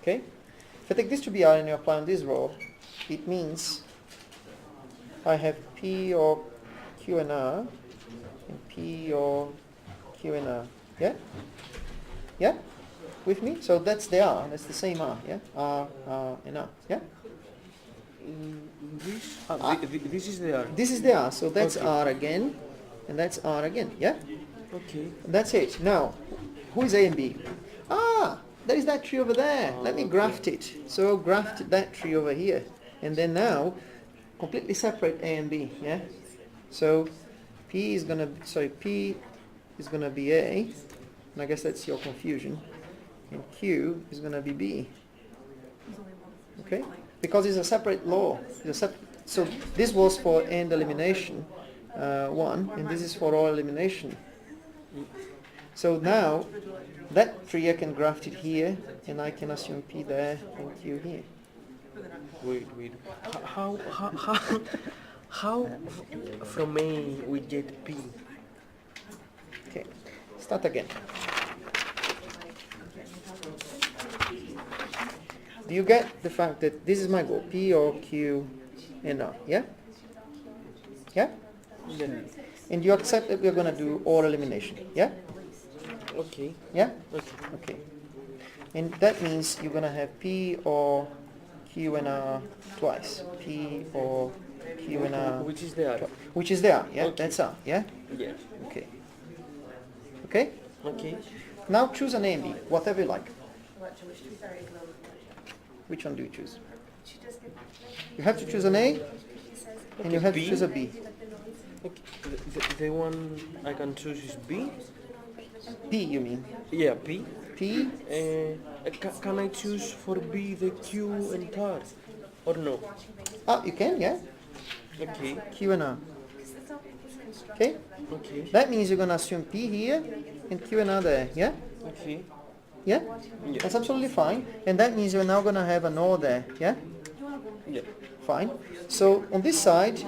okay? If I take this to be R and you apply on this row, it means I have P or Q and R, and P or Q and R, yeah? Yeah? With me? So that's the R, that's the same R, yeah? R, and R, yeah? This? Ah. This is the R. This is the R, so that's Okay. R again, and that's R again, yeah? Okay. That's it. Now, who is A and B? Ah, there is that tree over there. Let me Okay. graft it. So I'll graft that tree over here. And then now, completely separate A and B, yeah? So P is gonna be A, and I guess that's your confusion. And Q is gonna be B. Okay? Because it's a separate law. So this was for end elimination, one, and this is for all elimination. So now, that tree I can graft it here, and I can assume P there and Q here. Wait. How from A we get P? Okay, start again. Do you get the fact that this is my goal, P or Q and R, yeah? Yeah? Then, And you accept that we're going to do all elimination, yeah? okay. Yeah? Okay. Okay. And that means you're going to have P or Q and R twice. P or Q and R, Which is the R? which is there, yeah? Okay. That's R, yeah? Yeah. Okay. Okay? Okay. Now choose an A and B, whatever you like. Which one do you choose? She does give You have to choose an A, she says and you have to B. choose a B. like the noise. Okay. The one I can choose is B. B, you mean? Yeah, P. P? Can I choose for B the Q and R? Or no? Ah, you can, yeah? Okay. Q and R. Because it's not instructive. Okay? Okay. That means you're going to assume P here and Q and R there, yeah? Okay. Yeah? Yeah. That's absolutely fine. And that means you're now going to have an OR there, yeah? Yeah. Fine. So on this side,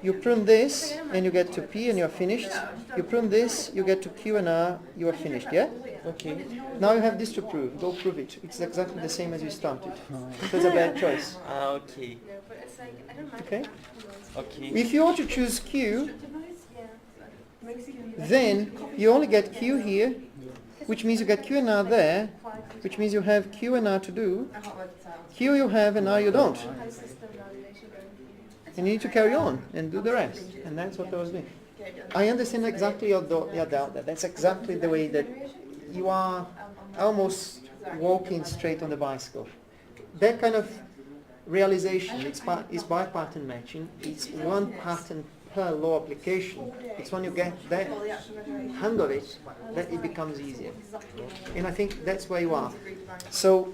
you prune this and you get to P and you're finished. You prune this, you get to Q and R, you are finished, yeah? Okay. Now you have this to prove. Go prove it. It's exactly the same as you started. So it's a bad choice. Okay. But it's like, I don't mind. Okay? Okay. If you want to choose Q, Yeah. then you only get Q here, which means you get Q and R there, which means you have Q and R to do. Q you have and R you don't. High system valuation going. And you need to carry on and do the rest. And that's what I was doing. I understand exactly your doubt there. That's exactly the way that you are almost walking straight on the bicycle. That kind of realization is by pattern matching. It's one pattern per law application. It's when you get that hang of it that it becomes easier. And I think that's where you are. So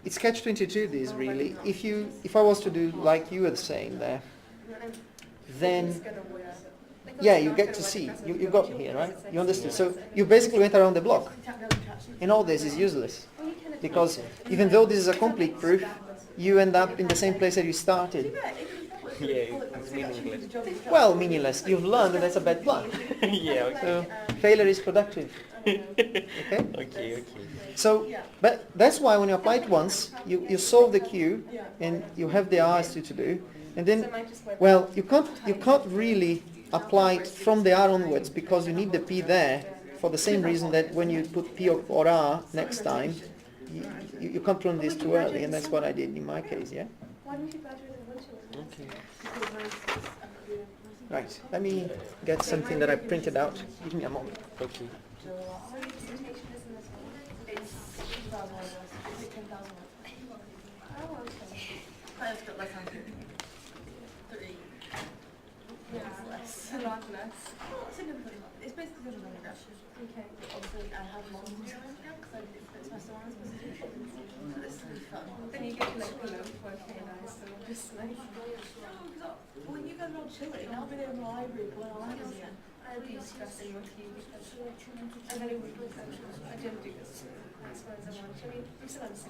it's catch-22 this really. If I was to do like you were saying there, then yeah, you get to see. You got here, right? You understood. So you basically went around the block. And all this is useless. Because even though this is a complete proof, you end up in the same place that you started. Yeah, it's meaningless. Well, meaningless. You've learned that that's a bad plan. Yeah, okay. So failure is productive. Okay? Okay. So, but that's why when you apply it once, you solve the Q and you have the R to do. And then, well, you can't really apply it from the R onwards because you need the P there for the same reason that when you put P or R next time, you can't run this too early, and that's what I did in my case, yeah? Why didn't you graduate in Winchell? Okay. Right, let me get something that I printed out. Give me a moment. Okay. So your dissertation is in this one? It's 2,000 words. Is it 10,000 words? Oh, okay. I've got less than 3. Yeah, less. a lot less. Significantly less. It's basically because of undergrad. Okay. Obviously, I have more than undergrad because I did first semester one as presentation. So this will be fun. Then you get like below 4K now, so just like... Well, you guys are all chilling. I'll be there in the library pulling all that again. I'd be stressing with you because and then it would look like I didn't do this as far as I wanted. I mean, I'm still on 63%.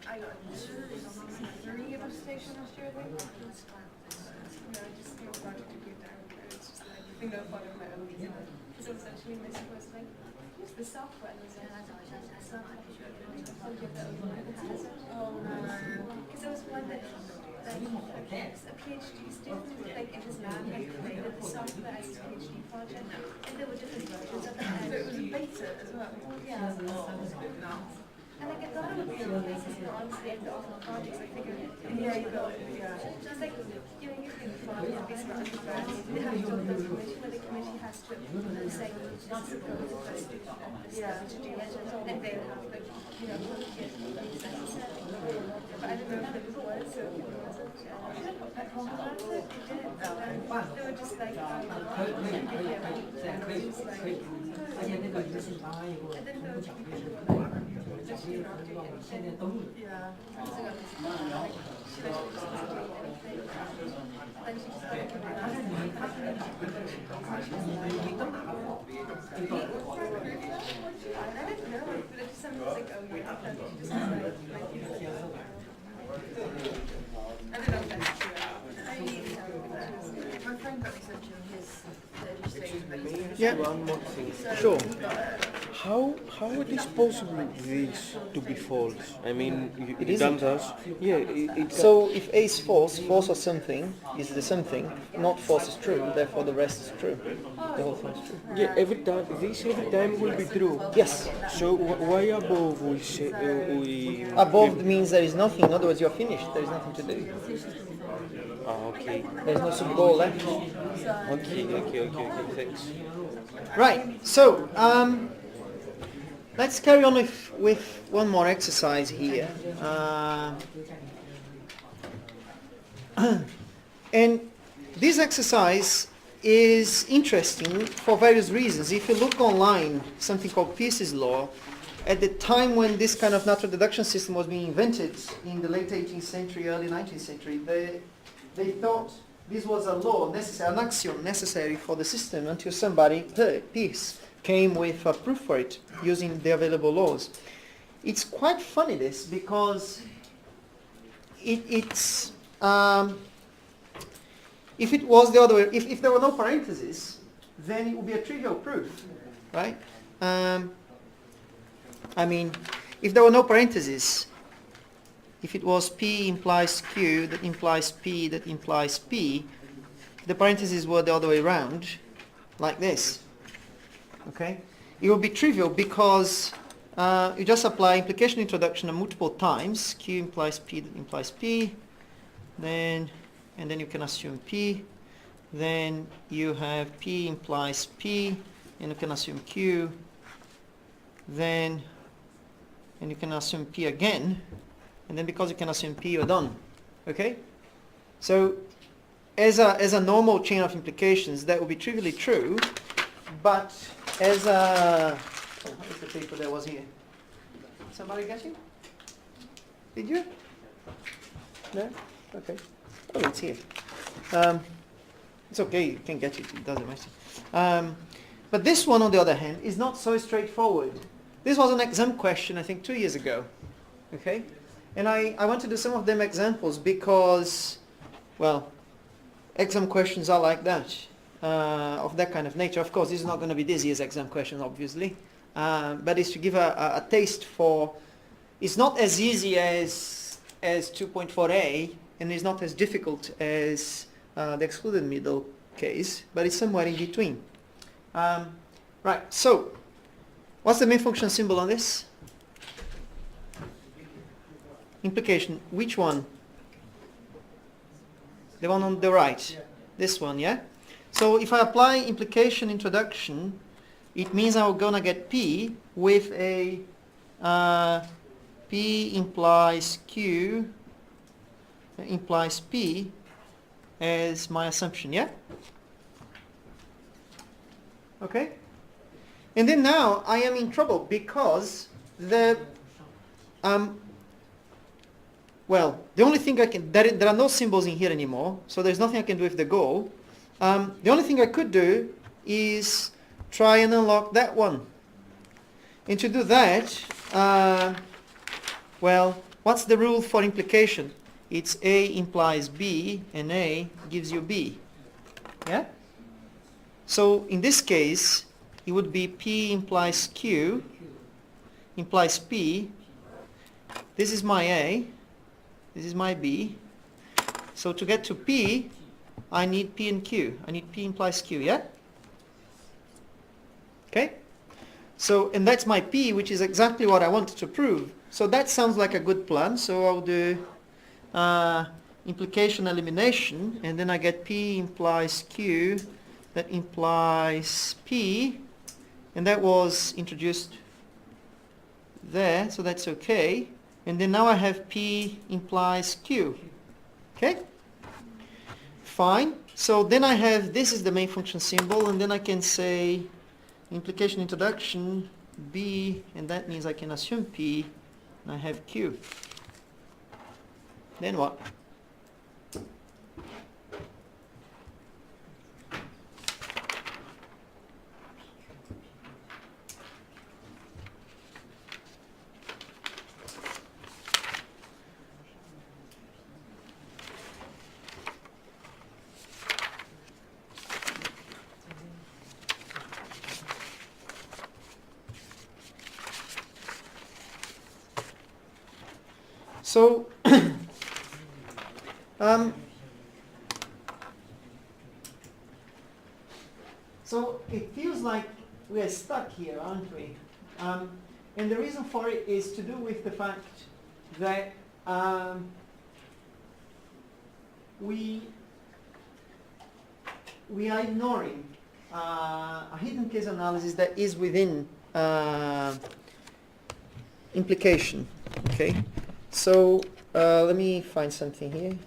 I got 3 of dissertation last year, I think. No, I just didn't want to give down. It's just like, I think no fault of my own. Because essentially my supposed like, use the software. And I was like, I'll give that over. Oh no. Because there was one that a PhD student, like in his lab, had created the software as his PhD project, and there were different versions of it. So it was a beta as well. Yeah. Oh, no. And like, I thought it would be a basis to understand the awful projects. I figured, Yeah, you go, yeah. just like, you know, usually the file is based on undergrads, they have to go to the committee, where the committee has to say, this is a good student, and this is Yeah. to do it, and they have to, you know, get things necessary. But I didn't know if it was, so if it wasn't, at home class, they didn't, they were just like, and it was just like, I didn't know if you could, just, you know, do anything. Yeah. She like, just doesn't do anything. Then she just like, I didn't know, but it just sounded like, oh yeah, I thought she just was like, I don't know if that's true. My friend got me sent you his legislation that he's doing. Yeah. One more thing. Sure. How it is possible this to be false? I mean, It it isn't. does. Yeah, it So if A is false, false or something is the something, not false is true, therefore the rest is true. The whole thing is true. yeah, every time will be true. Yes. So why above we say we? Above means there is nothing, in other words you're finished, there is nothing to do. Ah, okay. There's no sub-goal left. Okay. Thanks. Right, so let's carry on with one more exercise here. And this exercise is interesting for various reasons. If you look online, something called Peirce's law, at the time when this kind of natural deduction system was being invented in the late 18th century, early 19th century, they thought this was a law, necessary, an axiom necessary for the system until somebody, Peirce, came with a proof for it using the available laws. It's quite funny this because it's if it was the other way, if there were no parentheses, then it would be a trivial proof, right? I mean, if there were no parentheses, if it was P implies Q, that implies P, that implies P, the parentheses were the other way around, like this. Okay? It would be trivial because you just apply implication introduction multiple times. Q implies P, that implies P. And then you can assume P. Then you have P implies P, and you can assume Q. And you can assume P again. And then because you can assume P, you're done. Okay? So as a normal chain of implications, that would be trivially true, but as a... Oh, what is the paper that was here? Somebody get you? Did you? No? Okay. Oh, it's here. It's okay, you can get it, it doesn't matter. But this one, on the other hand, is not so straightforward. This was an exam question, I think, 2 years ago. Okay? And I want to do some of them examples because, well, exam questions are like that, of that kind of nature. Of course, this is not going to be this year's exam question, obviously, but it's to give a taste for, it's not as easy as 2.4a, and it's not as difficult as the excluded middle case, but it's somewhere in between. Right, so, what's the main function symbol on this? Implication, which one? The one on the right. This one, yeah? So if I apply implication introduction, it means I'm going to get P with a P implies Q implies P as my assumption, yeah? Okay? And then now I am in trouble because the well, the only thing I can, there are no symbols in here anymore, so there's nothing I can do with the goal. The only thing I could do is try and unlock that one. And to do that, well, what's the rule for implication? It's A implies B, and A gives you B. Yeah? So in this case, it would be P implies Q, implies P. This is my A. This is my B. So to get to P, I need P and Q. I need P implies Q, yeah? Okay? So, and that's my P, which is exactly what I wanted to prove. So that sounds like a good plan. So I'll do implication elimination, and then I get P implies Q, that implies P, and that was introduced there, so that's okay. And then now I have P implies Q. Okay? Fine. So then I have, this is the main function symbol, and then I can say implication introduction B, and that means I can assume P, and I have Q. Then what? So, so it feels like we are stuck here, aren't we? And the reason for it is to do with the fact that we are ignoring a hidden case analysis that is within implication. Okay. So let me find something here.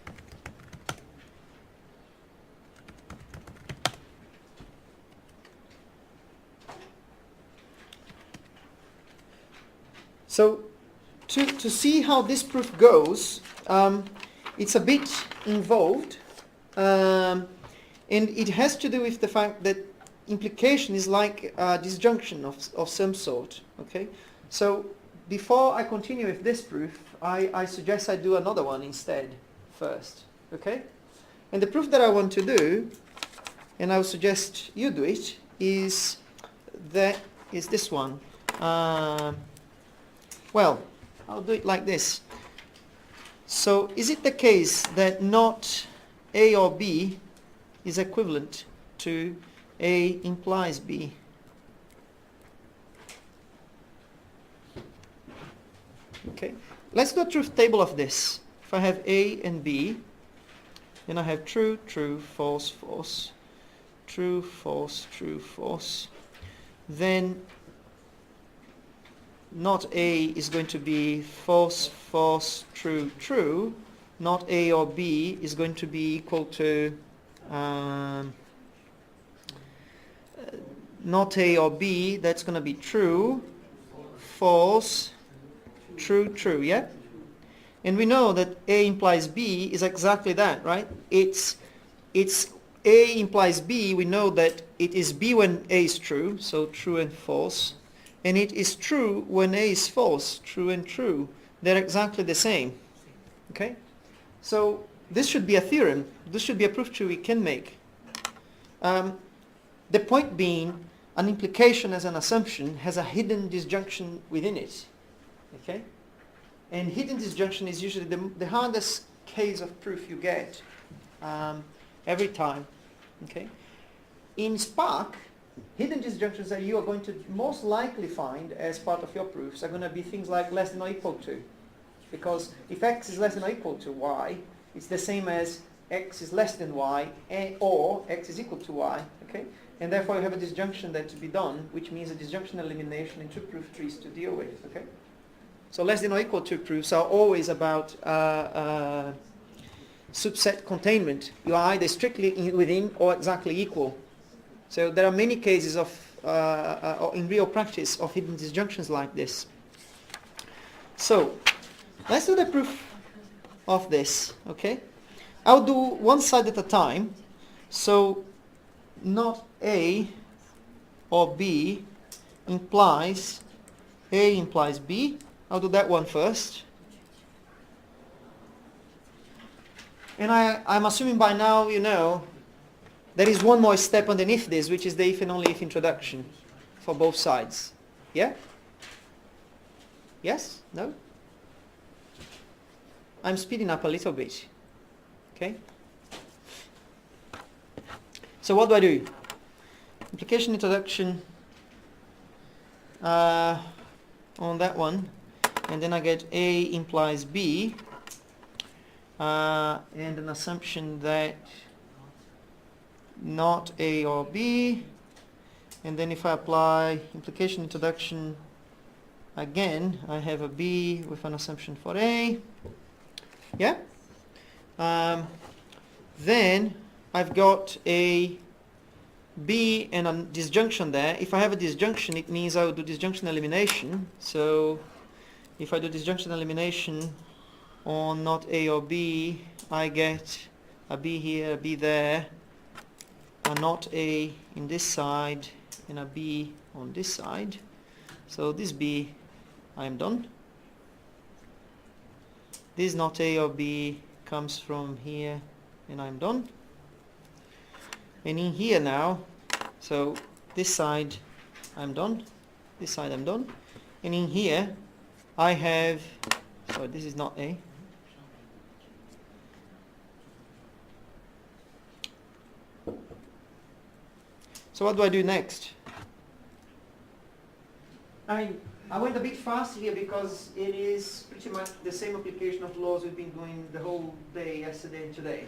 So to see how this proof goes, it's a bit involved, and it has to do with the fact that implication is like a disjunction of some sort. Okay, so before I continue with this proof, I suggest I do another one instead first. Okay, and the proof that I want to do, and I would suggest you do it, is this one. Well, I'll do it like this. So is it the case that not A or B is equivalent to A implies B? Okay, let's do a truth table of this. If I have A and B, then I have true, true, false, false, true, false, true, false. Then not A is going to be false, false, true, true. Not A or B is going to be equal to not A or B, that's going to be true, false, true, true, yeah? And we know that A implies B is exactly that, right? It's A implies B, we know that it is B when A is true, so true and false. And it is true when A is false, true and true. They're exactly the same. Okay? So this should be a theorem. This should be a proof tree we can make. The point being, an implication as an assumption has a hidden disjunction within it. Okay? And hidden disjunction is usually the hardest case of proof you get every time. Okay? In Spark, hidden disjunctions that you are going to most likely find as part of your proofs are going to be things like less than or equal to. Because if x is less than or equal to y, it's the same as x is less than y or x is equal to y. Okay? And therefore you have a disjunction that to be done, which means a disjunction elimination in two proof trees to deal with. Okay? So less than or equal to proofs are always about subset containment. You are either strictly within or exactly equal. So there are many cases of, in real practice, of hidden disjunctions like this. So let's do the proof of this, okay? I'll do one side at a time. So not A or B implies A implies B. I'll do that one first. And I'm assuming by now you know there is one more step underneath this, which is the if and only if introduction for both sides. Yeah? Yes? No? I'm speeding up a little bit. Okay? So what do? Implication introduction on that one, and then I get A implies B, and an assumption that not A or B, and then if I apply implication introduction again, I have a B with an assumption for A. Yeah? Then I've got a B and a disjunction there. If I have a disjunction, it means I will do disjunction elimination. So if I do disjunction elimination on not A or B, I get a B here, a B there, a not A in this side, and a B on this side. So this B, I am done. This not A or B comes from here, and I'm done. And in here now, so this side I'm done, this side I'm done, and in here I have, sorry, this is not A. So what do I do next? I went a bit fast here because it is pretty much the same application of laws we've been doing the whole day, yesterday and today.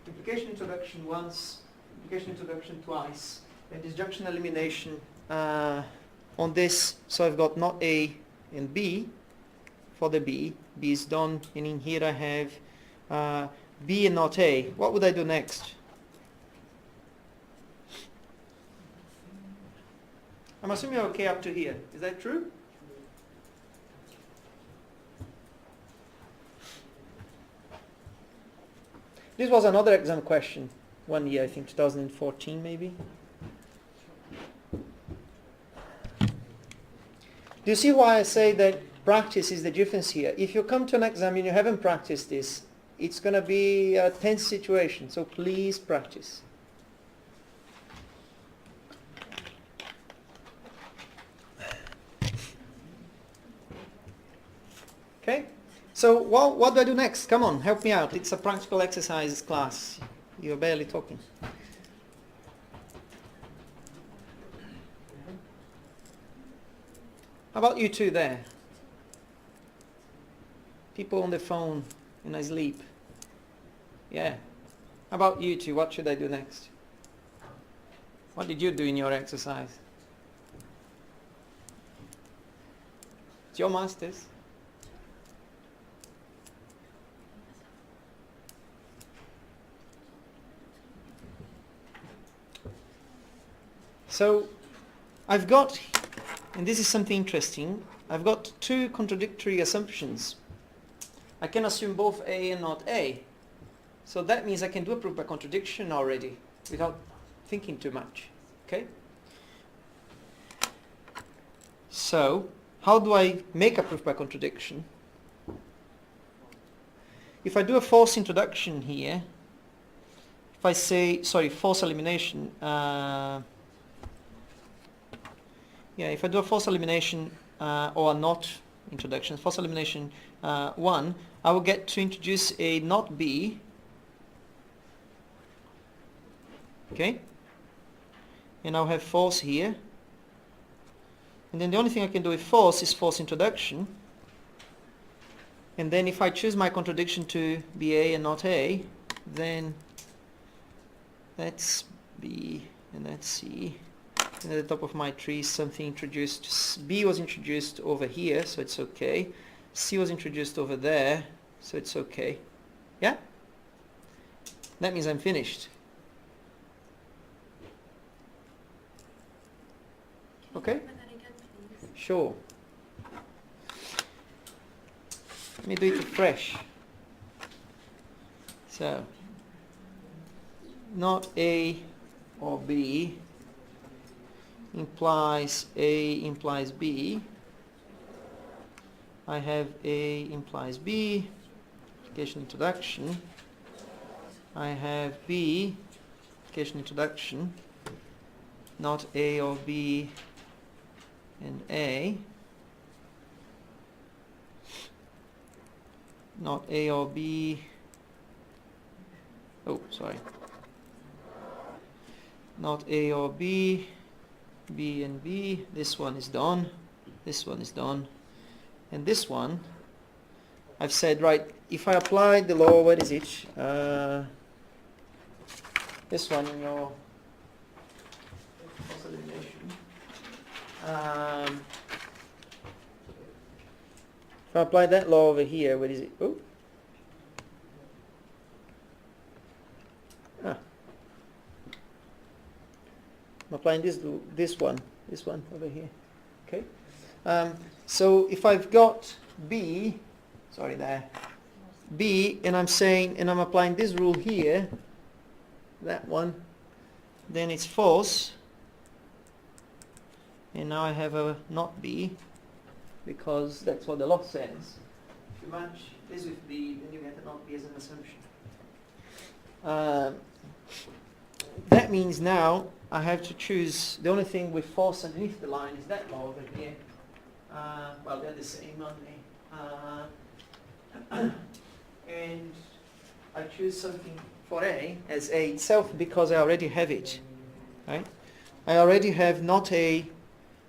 Implication introduction once, implication introduction twice, and disjunction elimination on this. So I've got not A and B for the B. B is done, and in here I have B and not A. What would I do next? I'm assuming you're okay up to here. Is that true? This was another exam question one year, I think 2014 maybe. Do you see why I say that practice is the difference here? If you come to an exam and you haven't practiced this, it's going to be a tense situation, so please practice. Okay? So what do I do next? Come on, help me out. It's a practical exercise class. You're barely talking. How about you two there? People on the phone and I sleep. Yeah. How about you two? What should I do next? What did you do in your exercise? It's your master's. So I've got, and this is something interesting, I've got two contradictory assumptions. I can assume both A and not A. So that means I can do a proof by contradiction already without thinking too much. Okay? So how do I make a proof by contradiction? If I do a false introduction here, if I say, sorry, false elimination, if I do a false elimination or a not introduction, false elimination 1, I will get to introduce a not B, okay, and I'll have false here, and then the only thing I can do with false is false introduction, and then if I choose my contradiction to be A and not A, then that's B and that's C. And at the top of my tree something introduced, B was introduced over here, so it's okay. C was introduced over there, so it's okay. Yeah? That means I'm finished. Okay? Can you that again, please? Sure. Let me do it fresh. So, not A or B implies A implies B. I have A implies B, application introduction. I have B, application introduction, not A or B and A, not A or B, oh sorry, not A or B, B and B, this one is done. This one is done. And this one, I've said, right, if I apply the law, what is it? This one in your cross elimination. If I apply that law over here, what is it? Oh. I'm applying this one over here. Okay. So if I've got B, B, and I'm saying, and I'm applying this rule here, that one, then it's false. And now I have a not B, because that's what the law says. If you match this with B, then you get a not B as an assumption. That means now I have to choose, the only thing with false underneath the line is that law over here. Well, they're the same, aren't they? And I choose something for A as A itself because I already have it. Right? I already have not A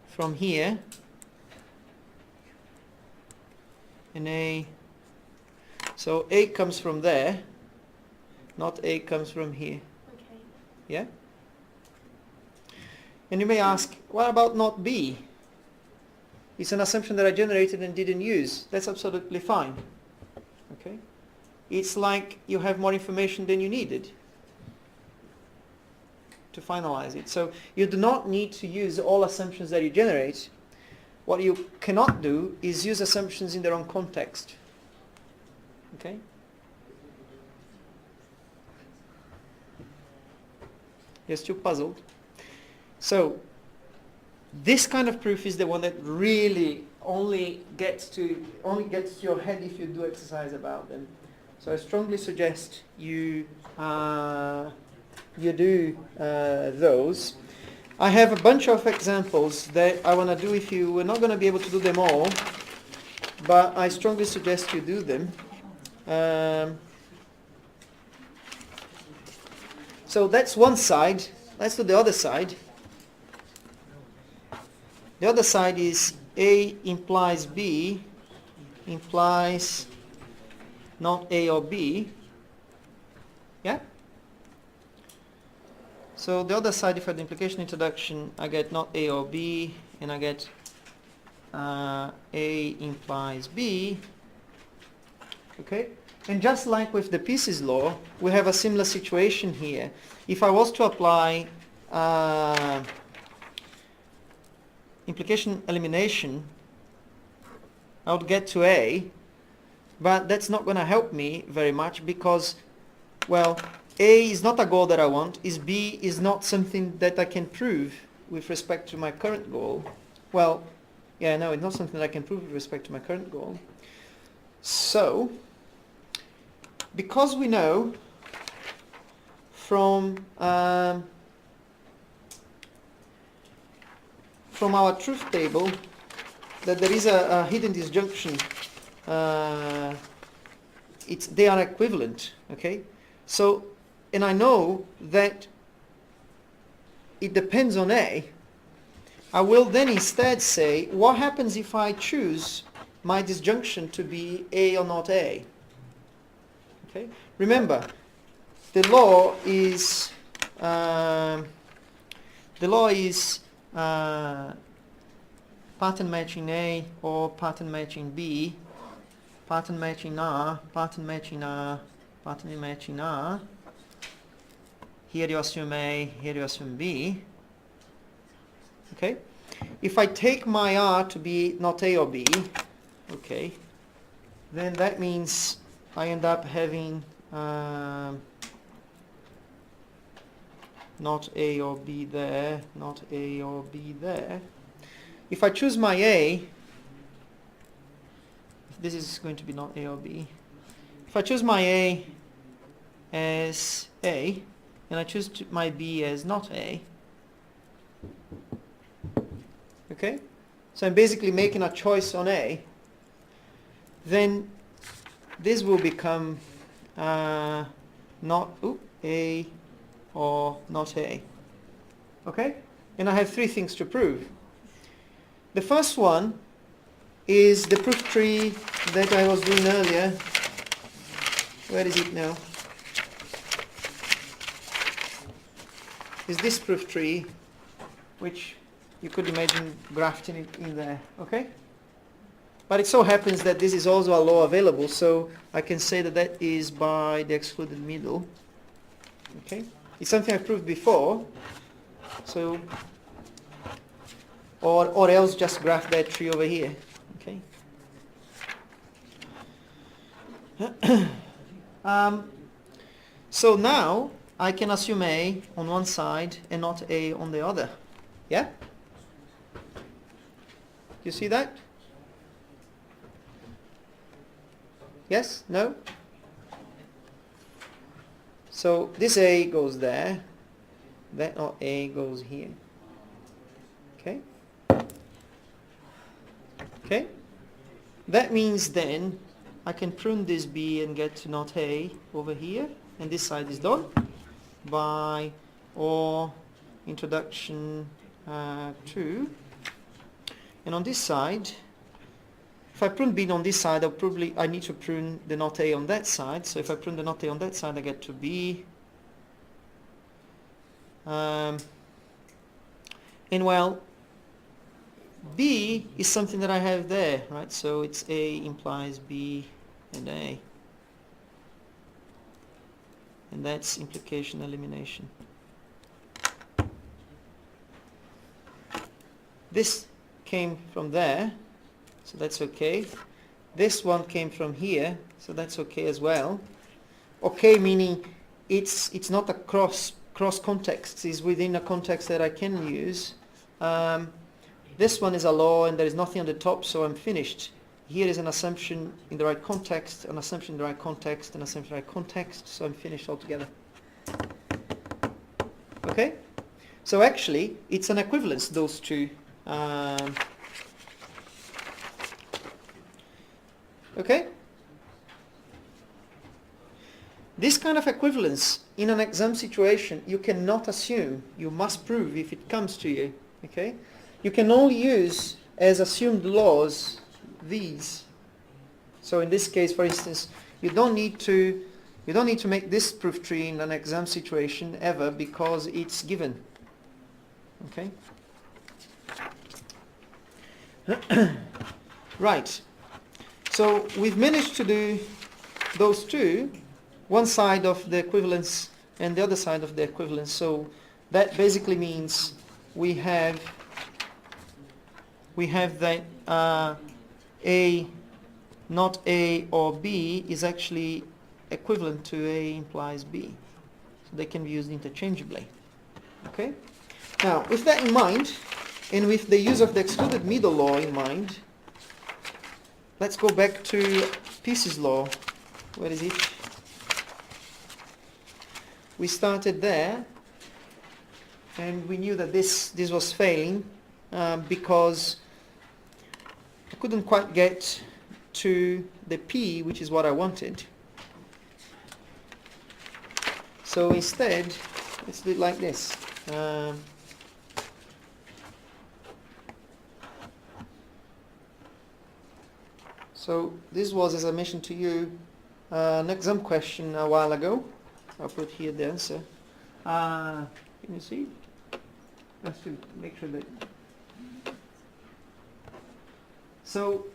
from here, and A, so A comes from there, not A comes from here. Okay. Yeah? And you may ask, what about not B? It's an assumption that I generated and didn't use. That's absolutely fine. Okay? It's like you have more information than you needed to finalize it. So you do not need to use all assumptions that you generate. What you cannot do is use assumptions in their own context. Okay? You're still puzzled? So this kind of proof is the one that really only gets to your head if you do exercise about them. So I strongly suggest you do those. I have a bunch of examples that I want to do with you. We're not going to be able to do them all, but I strongly suggest you do them. So that's one side. Let's do the other side. The other side is A implies B implies not A or B. Yeah? So the other side, if I do implication introduction, I get not A or B, and I get A implies B. Okay? And just like with the pieces law, we have a similar situation here. If I was to apply implication elimination, I would get to A, but that's not going to help me very much because, well, A is not a goal that I want, B is not something that I can prove with respect to my current goal. Well, yeah, no, it's not something that I can prove with respect to my current goal. So, because we know from our truth table that there is a hidden disjunction, they are equivalent, okay? So, and I know that it depends on A, I will then instead say, what happens if I choose my disjunction to be A or not A? Okay? Remember, the law is pattern matching A or pattern matching B, pattern matching R, pattern matching R, pattern matching R. Here you assume A, here you assume B. Okay? If I take my R to be not A or B, okay, then that means I end up having not A or B there, not A or B there. If I choose my A, this is going to be not A or B. If I choose my A as A, and I choose my B as not A, okay? So I'm basically making a choice on A, then this will become not A or not A. Okay? And I have three things to prove. The first one is the proof tree that I was doing earlier. Where is it now? Is this proof tree, which you could imagine grafting it in there, okay? But it so happens that this is also a law available, so I can say that that is by the excluded middle, okay? It's something I proved before, so, or else just graph that tree over here, okay? So now I can assume A on one side and not A on the other. Yeah? You see that? Yes? No? So this A goes there, that not A goes here. Okay? Okay? That means then I can prune this B and get to not A over here, and this side is done by or introduction 2. And on this side, if I prune B on this side, I need to prune the not A on that side. So if I prune the not A on that side, I get to B. And well, B is something that I have there, right? So it's A implies B and A. And that's implication elimination. This came from there, so that's okay. This one came from here, so that's okay as well. Okay meaning it's not a cross context, it's within a context that I can use. This one is a law and there is nothing on the top, so I'm finished. Here is an assumption in the right context, an assumption in the right context, an assumption in the right context, so I'm finished altogether. Okay? So actually, it's an equivalence, those two. Okay? This kind of equivalence in an exam situation, you cannot assume. You must prove if it comes to you. Okay? You can only use as assumed laws these. So in this case, for instance, you don't need to make this proof tree in an exam situation ever because it's given. Okay? Right. So we've managed to do those two, one side of the equivalence and the other side of the equivalence. So that basically means we have that A, not A or B, is actually equivalent to A implies B. So they can be used interchangeably. Okay? Now, with that in mind, and with the use of the excluded middle law in mind, let's go back to Peace's law. Where is it? We started there, and we knew that this was failing because I couldn't quite get to the P, which is what I wanted. So instead, let's do it like this. So this was, as I mentioned to you, an exam question a while ago. I'll put here the answer. Can you see? Just to make sure that. So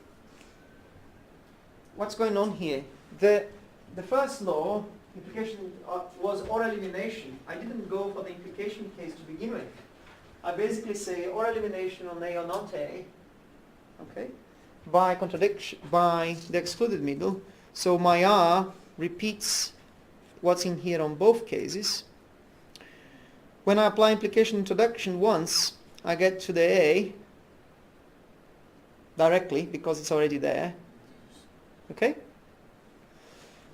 what's going on here? The first law, implication, was or elimination. I didn't go for the implication case to begin with. I basically say or elimination on A or not A. Okay. By contradiction, by the excluded middle. So my R repeats what's in here on both cases. When I apply implication introduction once, I get to the A directly because it's already there. Okay?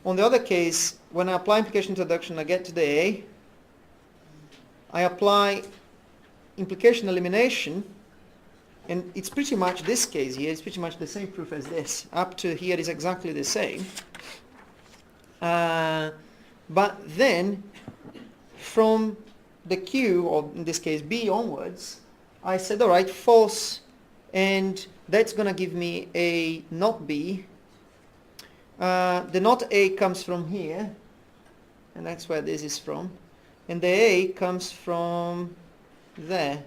On the other case, when I apply implication introduction, I get to the A. I apply implication elimination, and it's pretty much this case here, it's pretty much the same proof as this. Up to here is exactly the same. But then, from the Q, or in this case B onwards, I said, all right, false and that's going to give me a not B. The not A comes from here, and that's where this is from, and the A comes from there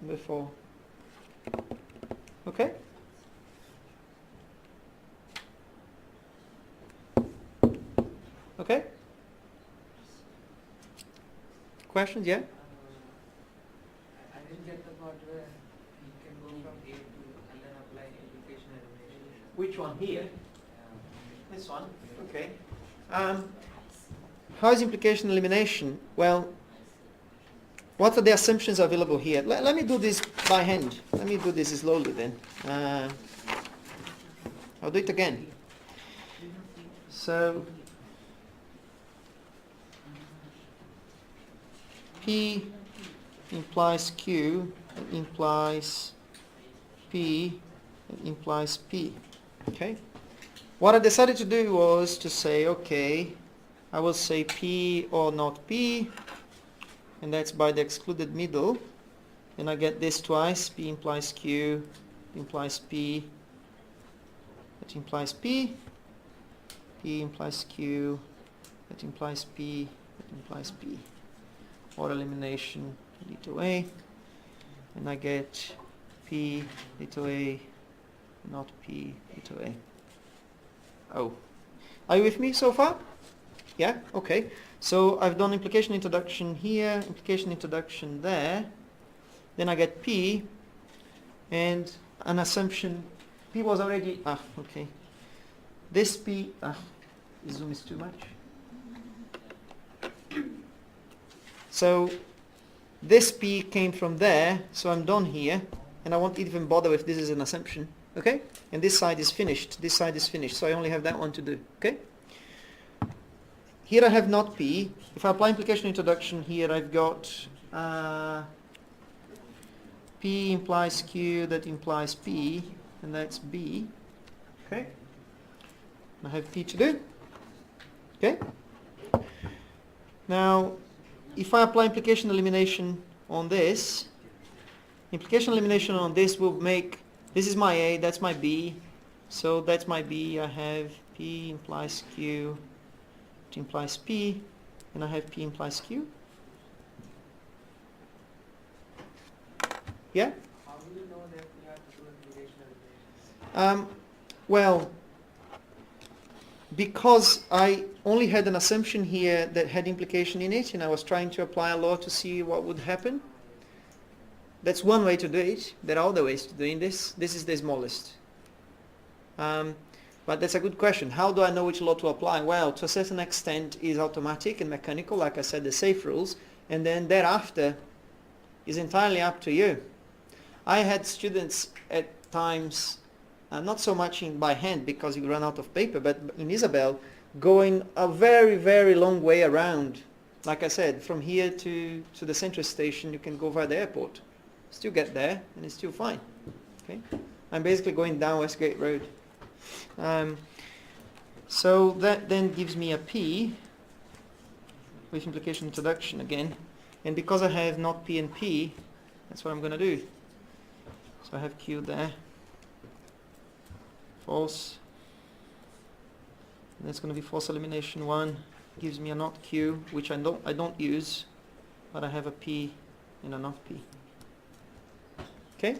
before. Okay? Okay? Questions? Yeah? I didn't get the part where you can go from A to and then apply implication elimination. Which one? Here? Yeah. This one? Okay. How is implication elimination? Well, what are the assumptions available here? Let me do this by hand. Let me do this slowly then. I'll do it again. So, P implies Q, it implies P, it implies P. Okay? What I decided to do was to say, okay, I will say P or not P, and that's by the excluded middle, and I get this twice. P implies Q, implies P, that implies P, P implies Q, that implies P, that implies P. Or elimination, D to A, and I get P, D to A, not P, D to A. Oh, are you with me so far? Yeah, okay. So I've done implication introduction here, implication introduction there. Then I get P, and an assumption. P was already, okay. This P, zoom is too much. So this P came from there, so I'm done here, and I won't even bother if this is an assumption, okay? And this side is finished, this side is finished, so I only have that one to do, okay? Here I have not P. If I apply implication introduction here, I've got P implies Q, that implies P, and that's B, okay? I have P to do, okay? Now, if I apply implication elimination on this, implication elimination on this will make, this is my A, that's my B, so that's my B, I have P implies Q, it implies P, and I have P implies Q. Yeah? How do you know that you have to do implication elimination? Well, because I only had an assumption here that had implication in it, and I was trying to apply a law to see what would happen. That's one way to do it. There are other ways to doing this. This is the smallest. But that's a good question. How do I know which law to apply? Well, to a certain extent is automatic and mechanical, like I said, the safe rules, and then thereafter is entirely up to you. I had students at times, not so much by hand because you run out of paper, but in Isabel, going a very, very long way around. Like I said, from here to the central station, you can go via the airport. Still get there, and it's still fine. Okay, I'm basically going down Westgate Road. So that then gives me a P with implication introduction again, and because I have not P and P, that's what I'm going to do. So I have Q there. False. And that's going to be false elimination 1. Gives me a not Q, which I don't use, but I have a P and a not P. Okay?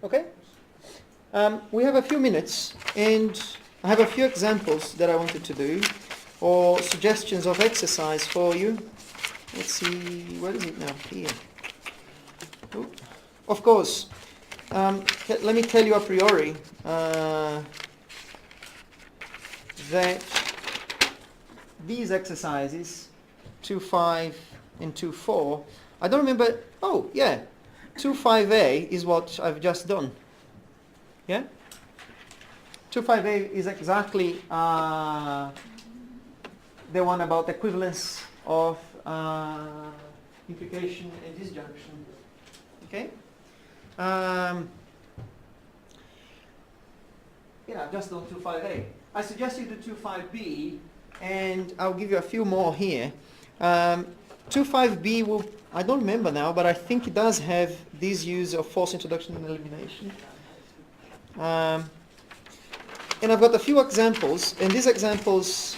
Okay? We have a few minutes, and I have a few examples that I wanted to do, or suggestions of exercise for you. Let's see, where is it now? Here. Oh. Of course, let me tell you a priori that these exercises, 2.5 and 2.4, I don't remember, oh yeah, 2.5a is what I've just done. Yeah? 2.5a is exactly the one about equivalence of implication and disjunction. Okay? Yeah, I've just done 2.5a. I suggest you do 2.5b, and I'll give you a few more here. 25b will, I don't remember now, but I think it does have this use of false introduction and elimination. And I've got a few examples, and these examples,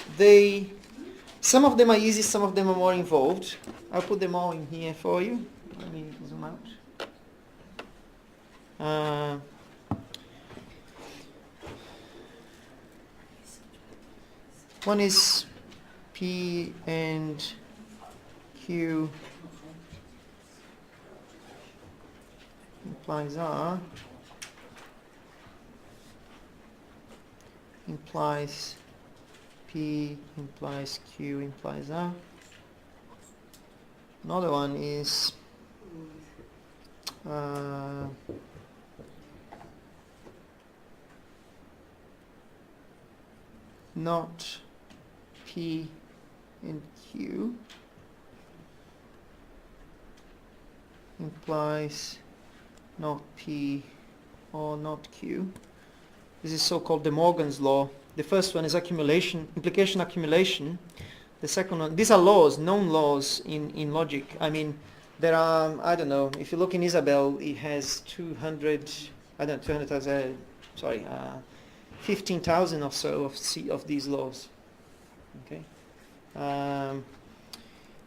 some of them are easy, some of them are more involved. I'll put them all in here for you. Let me zoom out. One is P and Q implies R implies P implies Q implies R. Another one is not P and Q implies not P or not Q. This is so-called De Morgan's law. The first one is accumulation, implication accumulation. The second one, these are laws, known laws in logic. I mean, there are, I don't know, if you look in Isabel, it has 15,000 or so of these laws. Okay.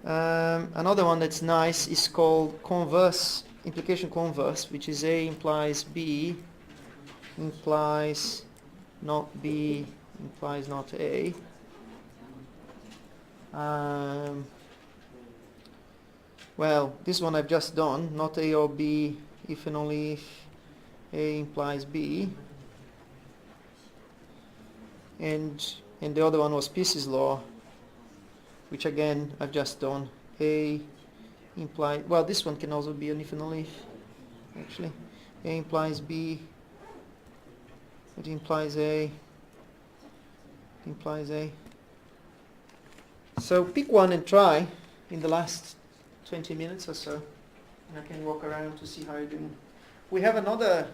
Another one that's nice is called converse, implication converse, which is A implies B implies not B implies not A. Well, this one I've just done, not A or B if and only if A implies B. And the other one was Peirce's law, which again I've just done. A implies, well, this one can also be an if and only if, actually. A implies B, it implies A, implies A. So pick one and try in the last 20 minutes or so, and I can walk around to see how you're doing. We have another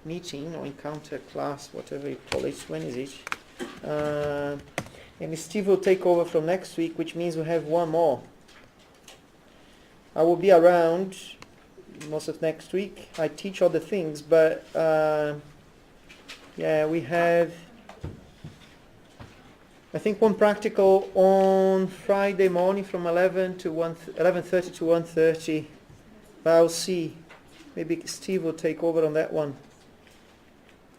meeting or encounter class, whatever you call it. When is it? And Steve will take over from next week, which means we have one more. I will be around most of next week. I teach other things, but yeah, we have, I think, one practical on Friday morning from 11:30 to 1:30. But I'll see. Maybe Steve will take over on that one.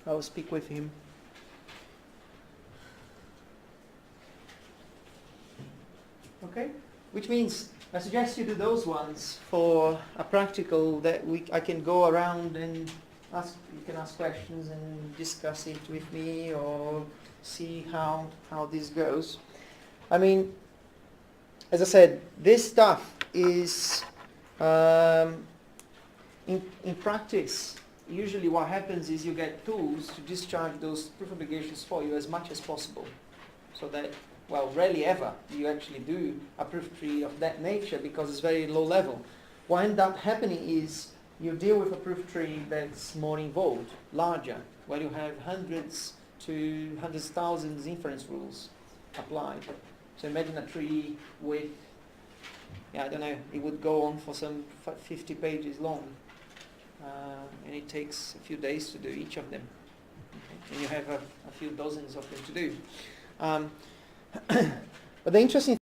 I will speak with him. Okay? Which means I suggest you do those ones for a practical that I can go around and you can ask questions and discuss it with me or see how this goes. I mean, as I said, this stuff is in practice. Usually what happens is you get tools to discharge those proof obligations for you as much as possible, so that, well, rarely ever do you actually do a proof tree of that nature because it's very low level. What ends up happening is you deal with a proof tree that's more involved, larger, where you have hundreds of thousands inference rules applied. So imagine a tree with, I don't know, it would go on for some 50 pages long. And it takes a few days to do each of them. Okay? And you have a few dozens of them to do. But the interesting